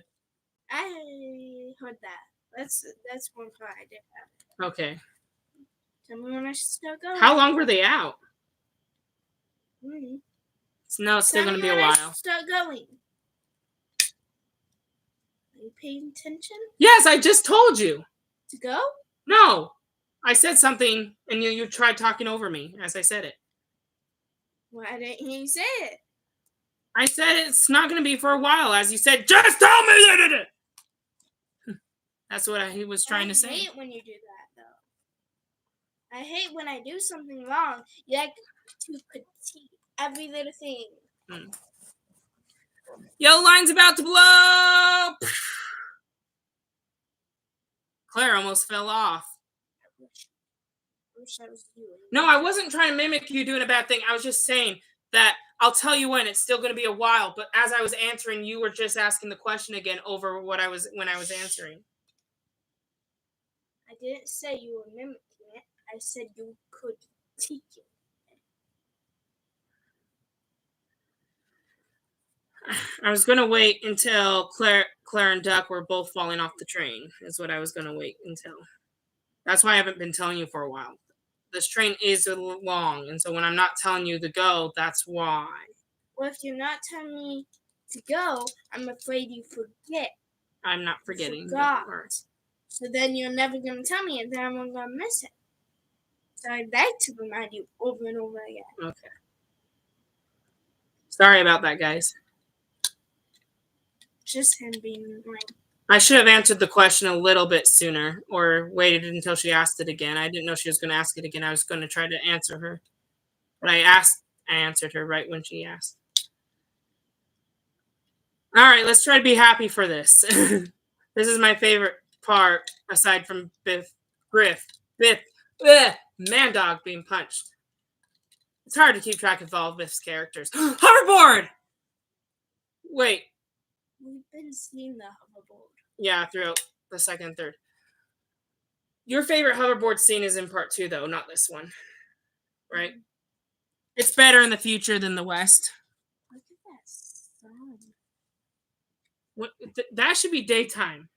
I heard that. That's one part I did have. Okay. Tell me when I should start going. How long were they out? Mm-hmm. No, it's still going to be a while. I should start going. Are you paying attention? Yes, I just told you. To go? No. I said something, and you tried talking over me as I said it. Well, I didn't hear you say it. I said it's not going to be for a while, as you said, just tell me you did it! That's what he was trying to say. I hate when you do that, though. I hate when I do something wrong. You like to critique every little thing. Yellow line's about to blow! Claire almost fell off. I wish I was you. No, I wasn't trying to mimic you doing a bad thing. I was just saying that I'll tell you when. It's still going to be a while. But as I was answering, you were just asking the question again over when I was answering. I didn't say you were mimicking it. I said you could critique it. I was going to wait until Claire and Duck were both falling off the train, is what I was going to wait until. That's why I haven't been telling you for a while. This train is long, and so when I'm not telling you to go, that's why. Well, if you're not telling me to go, I'm afraid you forget. I'm not forgetting. So then you're never going to tell me, and then I'm going to miss it. So I'd like to remind you over and over again. Okay. Sorry about that, guys. Just him being annoying. I should have answered the question a little bit sooner or waited until she asked it again. I didn't know she was going to ask it again. I was going to try to answer her. But I answered her right when she asked. All right, let's try to be happy for this. This is my favorite part, aside from Griff, Man Dog being punched. It's hard to keep track of all of Biff's characters. Hoverboard! Wait. We've been seeing the hoverboard. Yeah, throughout the second and third. Your favorite hoverboard scene is in part 2, though, not this one. Right? Mm-hmm. It's better in the future than the West. Look at that sun. What, that should be daytime.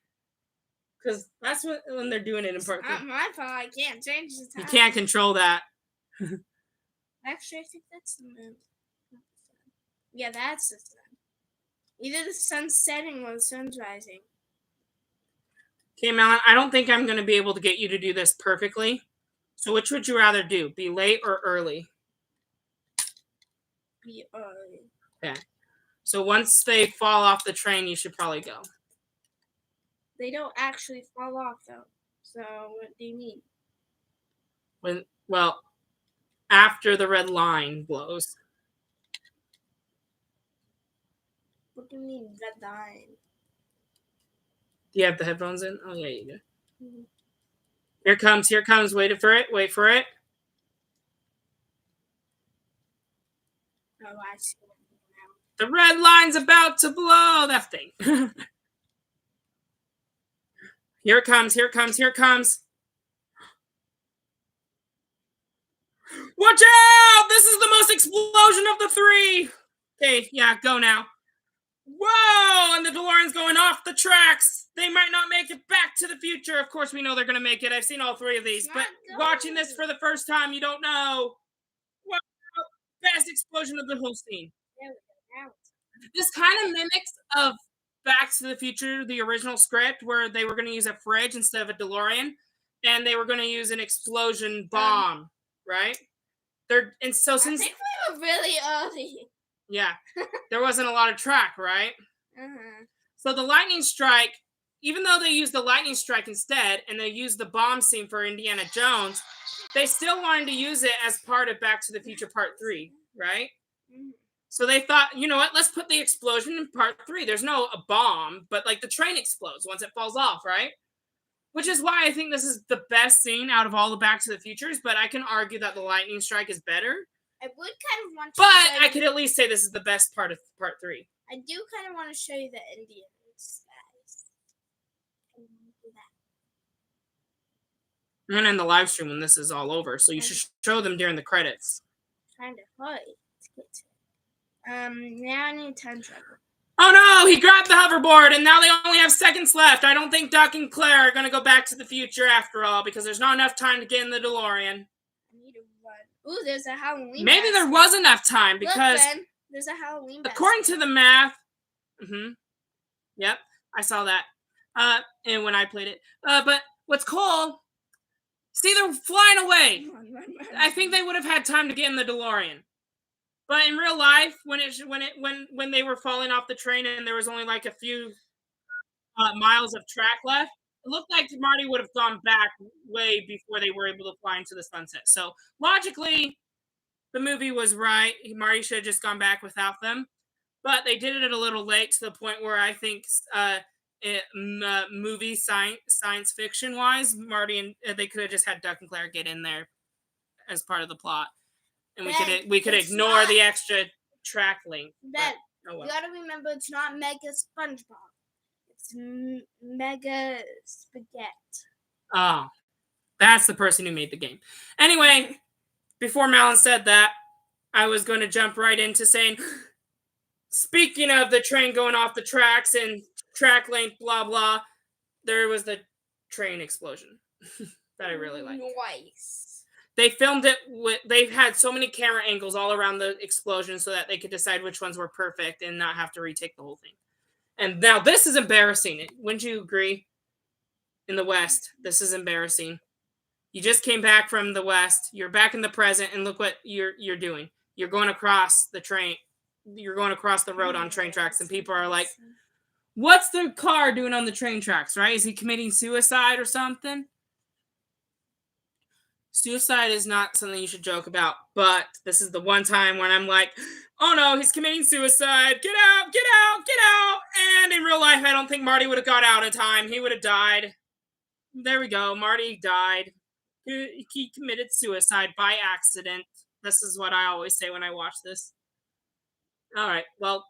Because that's when they're doing it in part 2. Not my fault. I can't change the time. You can't control that. Actually, I think that's the moon. Yeah, that's the sun. Either the sun's setting or the sun's rising. Okay, Melon, I don't think I'm going to be able to get you to do this perfectly. So which would you rather do? Be late or early? Be early. Okay. So once they fall off the train, you should probably go. They don't actually fall off, though. So what do you mean? Well, after the red line blows. What do you mean, red line? You have the headphones in? Oh, yeah, you do. Mm-hmm. Here comes. Wait for it. Oh, I see. The red line's about to blow. That thing. Here it comes. Watch out! This is the most explosion of the three. Okay, yeah, go now. Whoa! And the DeLorean's going off the tracks. They might not make it back to the future. Of course, we know they're going to make it. I've seen all three of these. But watching this for the first time, you don't know. Wow! Best explosion of the whole scene. This kind of mimics of Back to the Future, the original script, where they were going to use a fridge instead of a DeLorean, and they were going to use an explosion bomb, right? And so since I think we were really early. Yeah, there wasn't a lot of track, right? So the lightning strike, even though they used the lightning strike instead, and they used the bomb scene for Indiana Jones, they still wanted to use it as part of Back to the Future Part 3, right? So they thought, you know what, let's put the explosion in Part 3. There's no a bomb, but like the train explodes once it falls off, right? Which is why I think this is the best scene out of all the Back to the Futures, but I can argue that the lightning strike is better. I would kind of want to But I could at least say this is the best part of Part 3. I do kind of want to show you the Indians, guys. And in the live stream when this is all over, so you should show them during the credits. Trying to hurry to get to it. Now I need time travel. Oh no, he grabbed the hoverboard and now they only have seconds left. I don't think Duck and Claire are going to go back to the future after all because there's not enough time to get in the DeLorean. I need to run. Ooh, there's a Halloween Maybe basket. there was enough time because Look, Ben, there's a Halloween according to the math. Yep, I saw that. And when I played it. But what's cool, see, they're flying away. Run. I think they would have had time to get in the DeLorean. But in real life, when they were falling off the train and there was only like a few miles of track left, it looked like Marty would have gone back way before they were able to fly into the sunset. So logically, the movie was right. Marty should have just gone back without them. But they did it a little late to the point where I think movie science fiction wise, Marty and they could have just had Duck and Claire get in there as part of the plot. And we could ignore the extra track length. Ben, you gotta remember it's not Mega SpongeBob. It's Mega Spaghetti. Oh, that's the person who made the game. Anyway, before Malin said that, I was going to jump right into saying, speaking of the train going off the tracks and track length, blah, blah, there was the train explosion that I really liked. Nice. They filmed it they had so many camera angles all around the explosion so that they could decide which ones were perfect and not have to retake the whole thing. And now this is embarrassing. Wouldn't you agree? In the West, this is embarrassing. You just came back from the West. You're back in the present, and look what you're doing. You're going across the train. You're going across the road on train tracks, and people are like, what's the car doing on the train tracks, right? Is he committing suicide or something? Suicide is not something you should joke about, but this is the one time when I'm like, oh no, he's committing suicide. Get out. And in real life, I don't think Marty would have got out in time. He would have died. There we go. Marty died. He committed suicide by accident. This is what I always say when I watch this. All right. Well,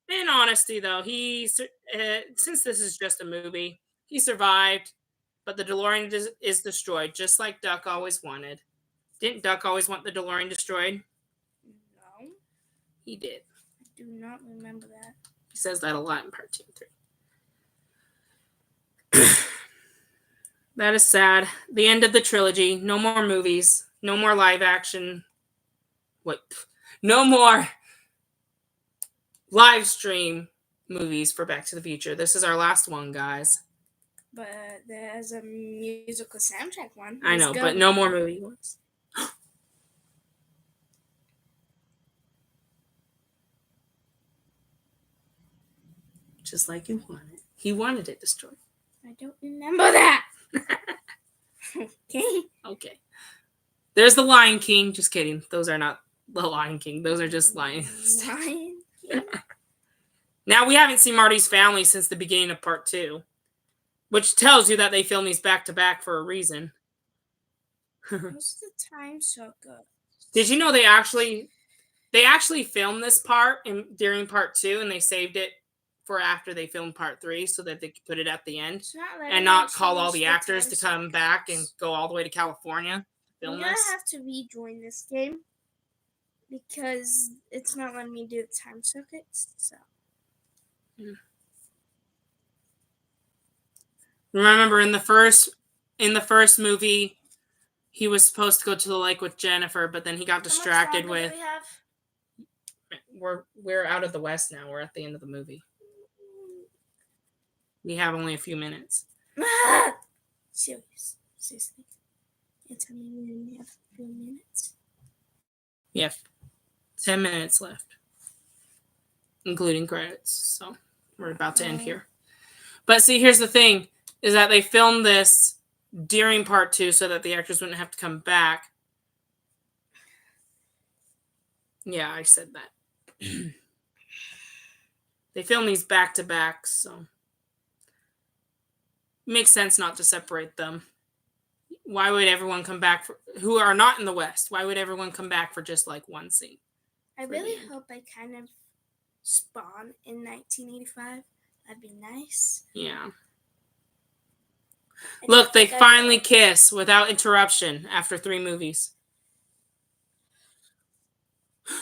in honesty, though, since this is just a movie, he survived. But the DeLorean is destroyed, just like Duck always wanted. Didn't Duck always want the DeLorean destroyed? No. He did. I do not remember that. He says that a lot in Part 2 and 3. That is sad. The end of the trilogy. No more movies. No more live action. No more live stream movies for Back to the Future. This is our last one, guys. But there's a musical soundtrack one. I know, but no more movie ones. Just like you wanted. He wanted it destroyed. I don't remember that. Okay. There's the Lion King. Just kidding. Those are not the Lion King. Those are just lions. Lion? Now, we haven't seen Marty's family since the beginning of Part 2. which tells you that they film these back to back for a reason. Most of the time, so good. Did you know they actually filmed this part during part 2, and they saved it for after they filmed part 3 so that they could put it at the end and not call all the actors to come back and go all the way to California to film this? I'm gonna have to rejoin this game because it's not letting me do the time circuits. So remember in the first movie, he was supposed to go to the lake with Jennifer, but then he got distracted with. We're out of the West now. We're at the end of the movie. We have only a few minutes. Seriously. You're telling me we only have a few minutes? We have 10 minutes left, including credits. So we're about to end here. But see, here's the thing, is that they filmed this during part 2 so that the actors wouldn't have to come back. Yeah, I said that. They film these back to back, so it makes sense not to separate them. Why would everyone come back who are not in the West? Why would everyone come back for just like one scene? I really hope I kind of spawn in 1985. That'd be nice. Yeah. Look, they finally kiss without interruption after 3 movies.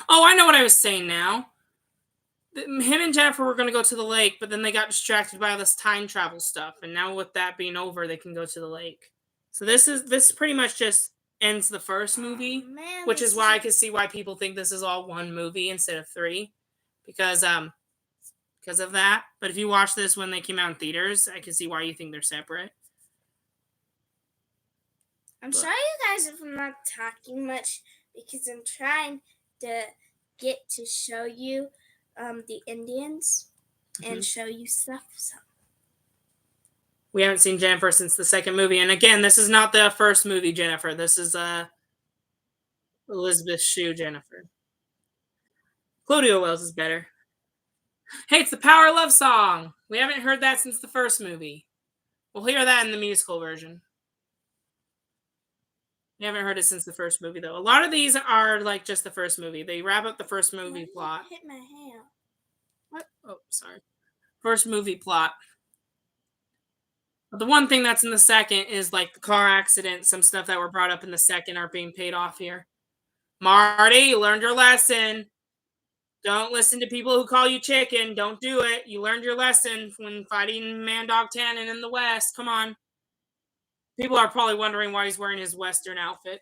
Oh, I know what I was saying now. Him and Jennifer were going to go to the lake, but then they got distracted by all this time travel stuff. And now with that being over, they can go to the lake. So this pretty much just ends the first movie, which is why I can see why people think this is all one movie instead of 3, because of that. But if you watch this when they came out in theaters, I can see why you think they're separate. I'm sorry, you guys, if I'm not talking much, because I'm trying to get to show you the Indians and show you stuff. So. We haven't seen Jennifer since the second movie. And again, this is not the first movie Jennifer. This is Elizabeth Shue Jennifer. Claudia Wells is better. Hey, it's the Power of Love song. We haven't heard that since the first movie. We'll hear that in the musical version. We haven't heard it since the first movie, though. A lot of these are like just the first movie. They wrap up the first movie plot. Hit my hand. What? Oh, sorry. First movie plot. But the one thing that's in the second is like the car accident. Some stuff that were brought up in the second are being paid off here. Marty, you learned your lesson. Don't listen to people who call you chicken. Don't do it. You learned your lesson when fighting Man-Dog Tannen in the West. Come on. People are probably wondering why he's wearing his Western outfit.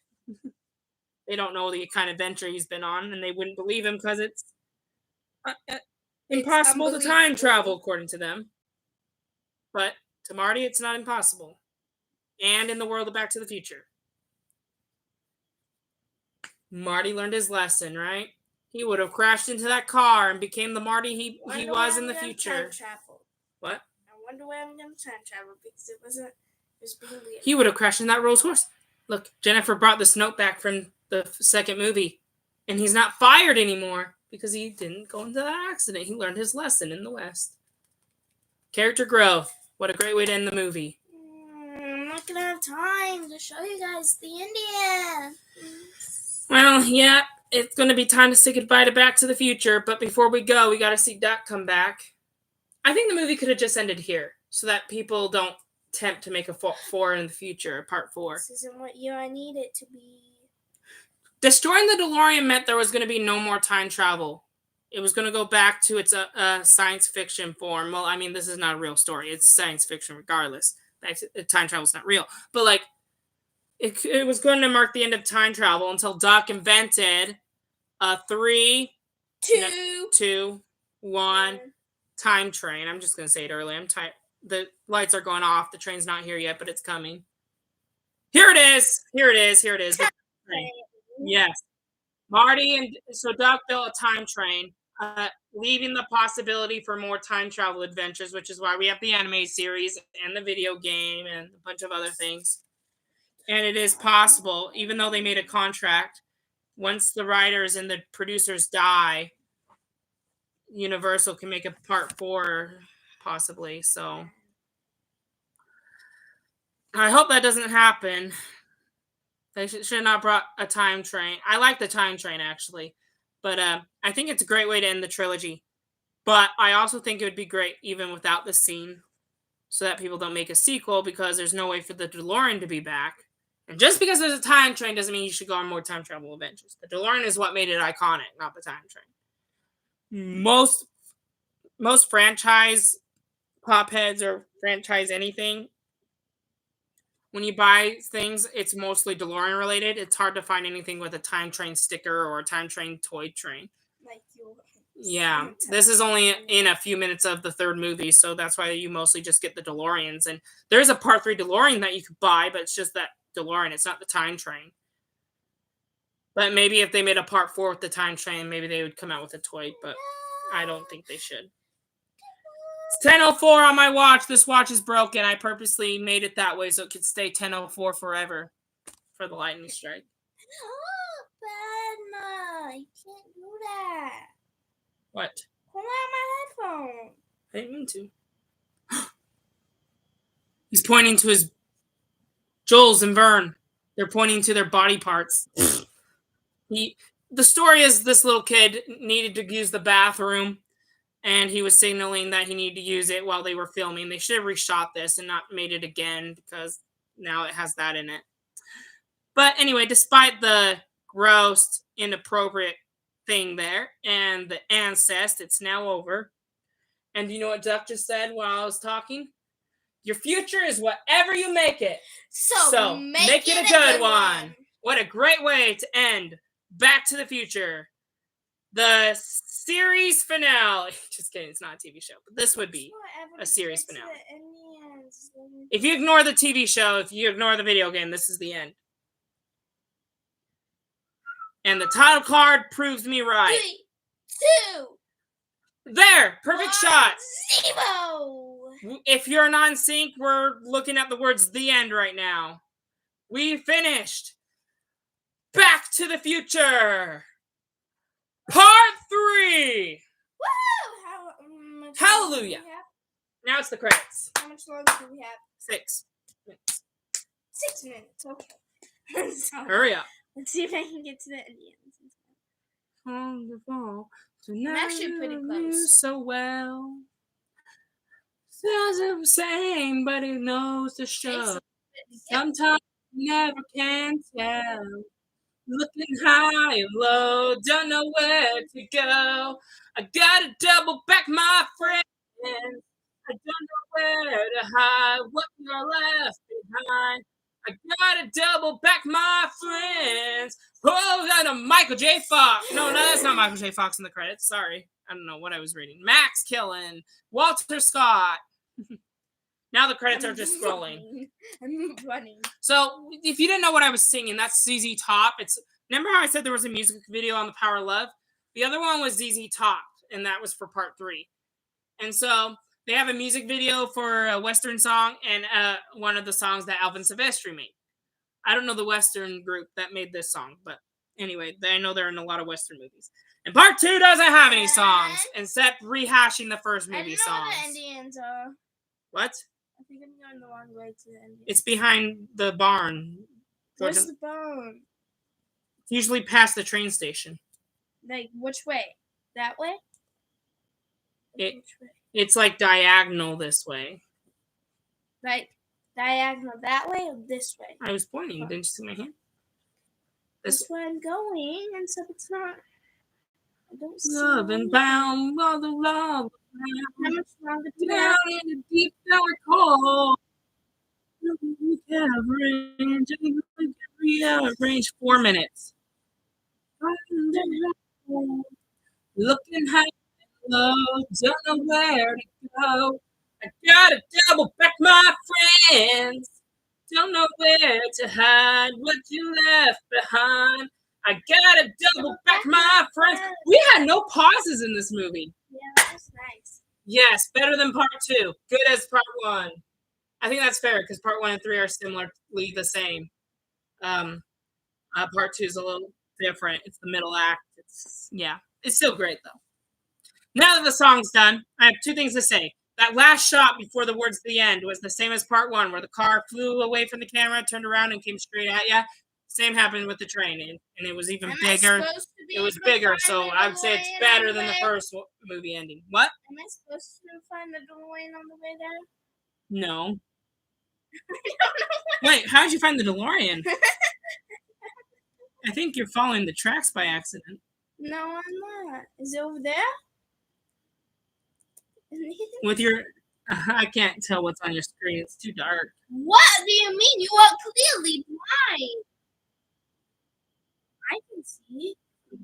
They don't know the kind of venture he's been on, and they wouldn't believe him because it's impossible to time travel, according to them. But to Marty, it's not impossible. And in the world of Back to the Future. Marty learned his lesson, right? He would have crashed into that car and became the Marty he was in the future. What? I wonder why I'm going to time travel, because it wasn't... He would have crashed in that Rolls Royce. Look, Jennifer brought this note back from the second movie, and he's not fired anymore because he didn't go into that accident. He learned his lesson in the West. Character growth. What a great way to end the movie. I'm not going to have time to show you guys the Indian. Well, yeah, it's going to be time to say goodbye to Back to the Future, but before we go, we got to see Duck come back. I think the movie could have just ended here so that people don't attempt to make a 4 in the future, part 4. This isn't what year I need it to be. Destroying the DeLorean meant there was going to be no more time travel. It was going to go back to its science fiction form. Well, I mean, this is not a real story. It's science fiction regardless. Time travel's not real. But, like, it was going to mark the end of time travel until Doc invented a 3, 2, 1 time train. I'm just going to say it early. The lights are going off. The train's not here yet, but it's coming. Here it is. Yes. Marty and so Doc built a time train, leaving the possibility for more time travel adventures, which is why we have the anime series and the video game and a bunch of other things. And it is possible, even though they made a contract, once the writers and the producers die, Universal can make a part 4 possibly. So I hope that doesn't happen. They should not brought a time train. I like the time train actually, but I think it's a great way to end the trilogy. But I also think it would be great even without the scene, so that people don't make a sequel because there's no way for the DeLorean to be back. And just because there's a time train doesn't mean you should go on more time travel adventures. The DeLorean is what made it iconic, not the time train. Most franchise pop heads or franchise anything, when you buy things, it's mostly DeLorean related. It's hard to find anything with a time train sticker or a time train toy train. Like yeah, this is only in a few minutes of the third movie, so that's why you mostly just get the DeLoreans. And there's a Part 3 DeLorean that you could buy, but it's just that DeLorean. It's not the time train. But maybe if they made a Part 4 with the time train, maybe they would come out with a toy, but I don't think they should. It's 10:04 on my watch. This watch is broken. I purposely made it that way so it could stay 10:04 forever for the lightning strike. Oh, Badma, you can't do that. What? Pull out my headphone. I didn't mean to. He's pointing to his Jules and Vern. They're pointing to their body parts. The story is this little kid needed to use the bathroom, and he was signaling that he needed to use it while they were filming. They should have reshot this and not made it again because now it has that in it. But anyway, despite the gross, inappropriate thing there and the ancest, it's now over. And you know what Duck just said while I was talking? Your future is whatever you make it. So make it a good one. What a great way to end Back to the Future. The series finale. Just kidding, it's not a TV show. But this would be a series finale. If you ignore the TV show, if you ignore the video game, this is the end. And the title card proves me right. 3, 2. There! Perfect shot! 0. If you're not in sync, we're looking at the words "the end" right now. We finished Back to the Future! Part 3! Woo! Hallelujah! Now it's the credits. How much longer do we have? 6 minutes. 6 minutes, okay. So, Hurry up. let's see if I can get to the Indians. Wonderful. I'm actually pretty close. So well. Sounds the same, but it knows the show. Sometimes you never can tell. Looking high and low, don't know where to go. I gotta double back my friends. I don't know where to hide what you're left behind. I gotta double back my friends. Oh, that a Michael J. Fox. No, that's not Michael J. Fox in the credits. Sorry. I don't know what I was reading. Max Killen, Walter Scott. Now the credits are just scrolling. I'm running. So, if you didn't know what I was singing, that's ZZ Top. Remember how I said there was a music video on The Power of Love? The other one was ZZ Top, and that was for Part 3. And so they have a music video for a Western song and one of the songs that Alvin Silvestri made. I don't know the Western group that made this song, but anyway, I know they're in a lot of Western movies. And Part 2 doesn't have any songs, except rehashing the first movie songs. I don't know what the Indians are. What? I think I'm going the wrong way to the Indians. It's behind the barn. Where's the barn? Usually past the train station. Like, which way? That way? Which way? It's like diagonal this way. Like, diagonal that way or this way? I was pointing. Didn't you see my hand? That's where I'm going, and so it's not. I don't see. Love and bound, all the love. How much longer do Down in the deep dark hole. Rearrange 4 minutes. Looking high and low, don't know where to go. I gotta double back my friends. Don't know where to hide what you left behind. I gotta double back my friends. We had no pauses in this movie. Yeah, that's nice. Yes, better than Part 2. Good as Part 1. I think that's fair because Part 1 and 3 are similarly the same. Part 2 is a little different. It's the middle act. It's still great though. Now that the song's done, I have 2 things to say. That last shot before the words "the end" was the same as part one, where the car flew away from the camera, turned around, and came straight at you. Same happened with the train, and it was even bigger. It was bigger, so I would say it's better than the first movie ending. What? Am I supposed to find the DeLorean on the way there? No. Wait, how did you find the DeLorean? I think you're following the tracks by accident. No, I'm not. Is it over there? With your, I can't tell what's on your screen. It's too dark. What do you mean? You are clearly blind. I can see. I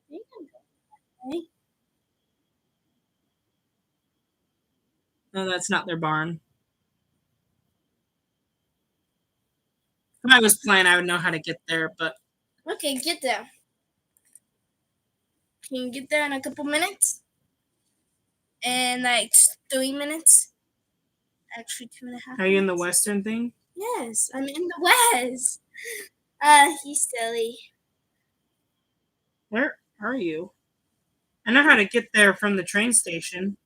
think I'm going that way. No, that's not their barn. If I was playing, I would know how to get there, but Okay, get there. Can you get there in a couple minutes? In like 3 minutes? Actually, 2.5. are you in the western thing? Yes, I'm in the west. He's silly. Where are you? I know how to get there from the train station.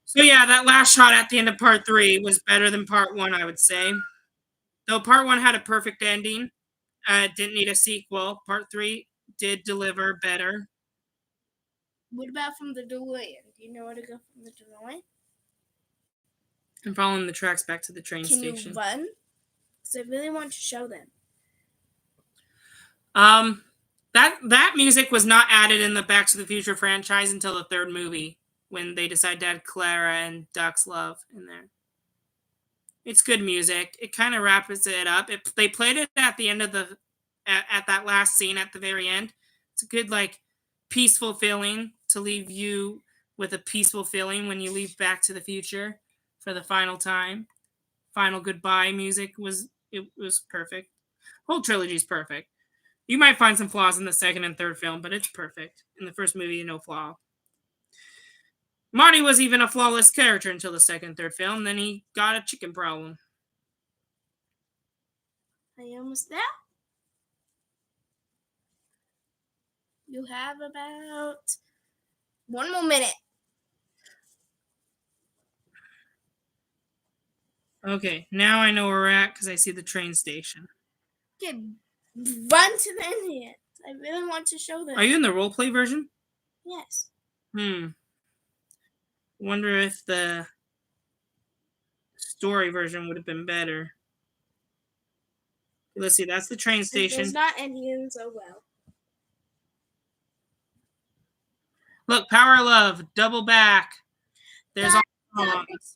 So yeah, that last shot at the end of part 3 was better than part 1, I would say. Though part 1 had a perfect ending, didn't need a sequel. Part 3 did deliver better. What about from the DeLorean? Do you know where to go from the DeLorean? I'm following the tracks back to the train Can station. you run? Because I really want to show them. That music was not added in the Back to the Future franchise until the 3rd movie, when they decided to add Clara and Duck's Love in there. It's good music. It kind of wraps it up. They played it at the end of at that last scene at the very end. It's a good, like, peaceful feeling to leave you with a peaceful feeling when you leave Back to the Future for the final time. Final goodbye music was perfect. Whole trilogy's perfect. You might find some flaws in the 2nd and 3rd film, but it's perfect. In the first movie, no flaw. Marty was even a flawless character until the 2nd, 3rd film. Then he got a chicken problem. Are you almost there? You have about 1 more minute. Okay, now I know where we're at because I see the train station. Okay, run to the end. I really want to show them. Are you in the roleplay version? Yes. Wonder if the story version would have been better. Let's see, that's the train station. There's not Indians, oh well. Look, Power of Love, Double Back. There's all songs.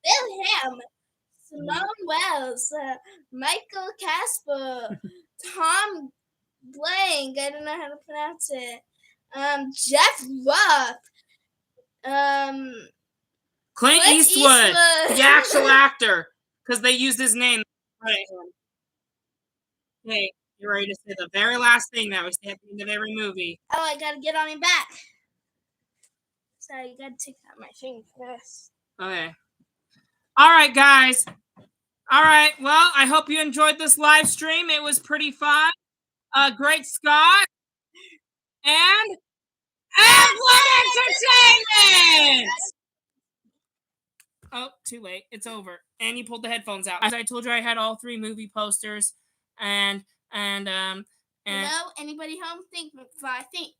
Bill Ham, Simone Wells, Michael Casper, Tom Blank, I don't know how to pronounce it. Jeff Roth, Clint Eastwood, the actual actor, because they used his name. Right. Hey, you're ready to say the very last thing that we say at the end of every movie. Oh, I gotta get on your back. Sorry, you gotta take out my thing first. Okay. All right, guys. All right. Well, I hope you enjoyed this live stream. It was pretty fun. Great Scott. And Entertainment! Oh, too late. It's over. And you pulled the headphones out. As I told you, I had all 3 movie posters. And Hello, anybody home? Think before I think.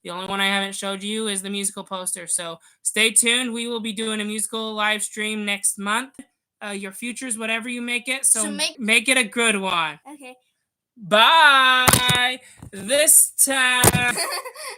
The only one I haven't showed you is the musical poster. So stay tuned. We will be doing a musical live stream next month. Your futures, whatever you make it. So make it a good one. Okay. Bye. This time.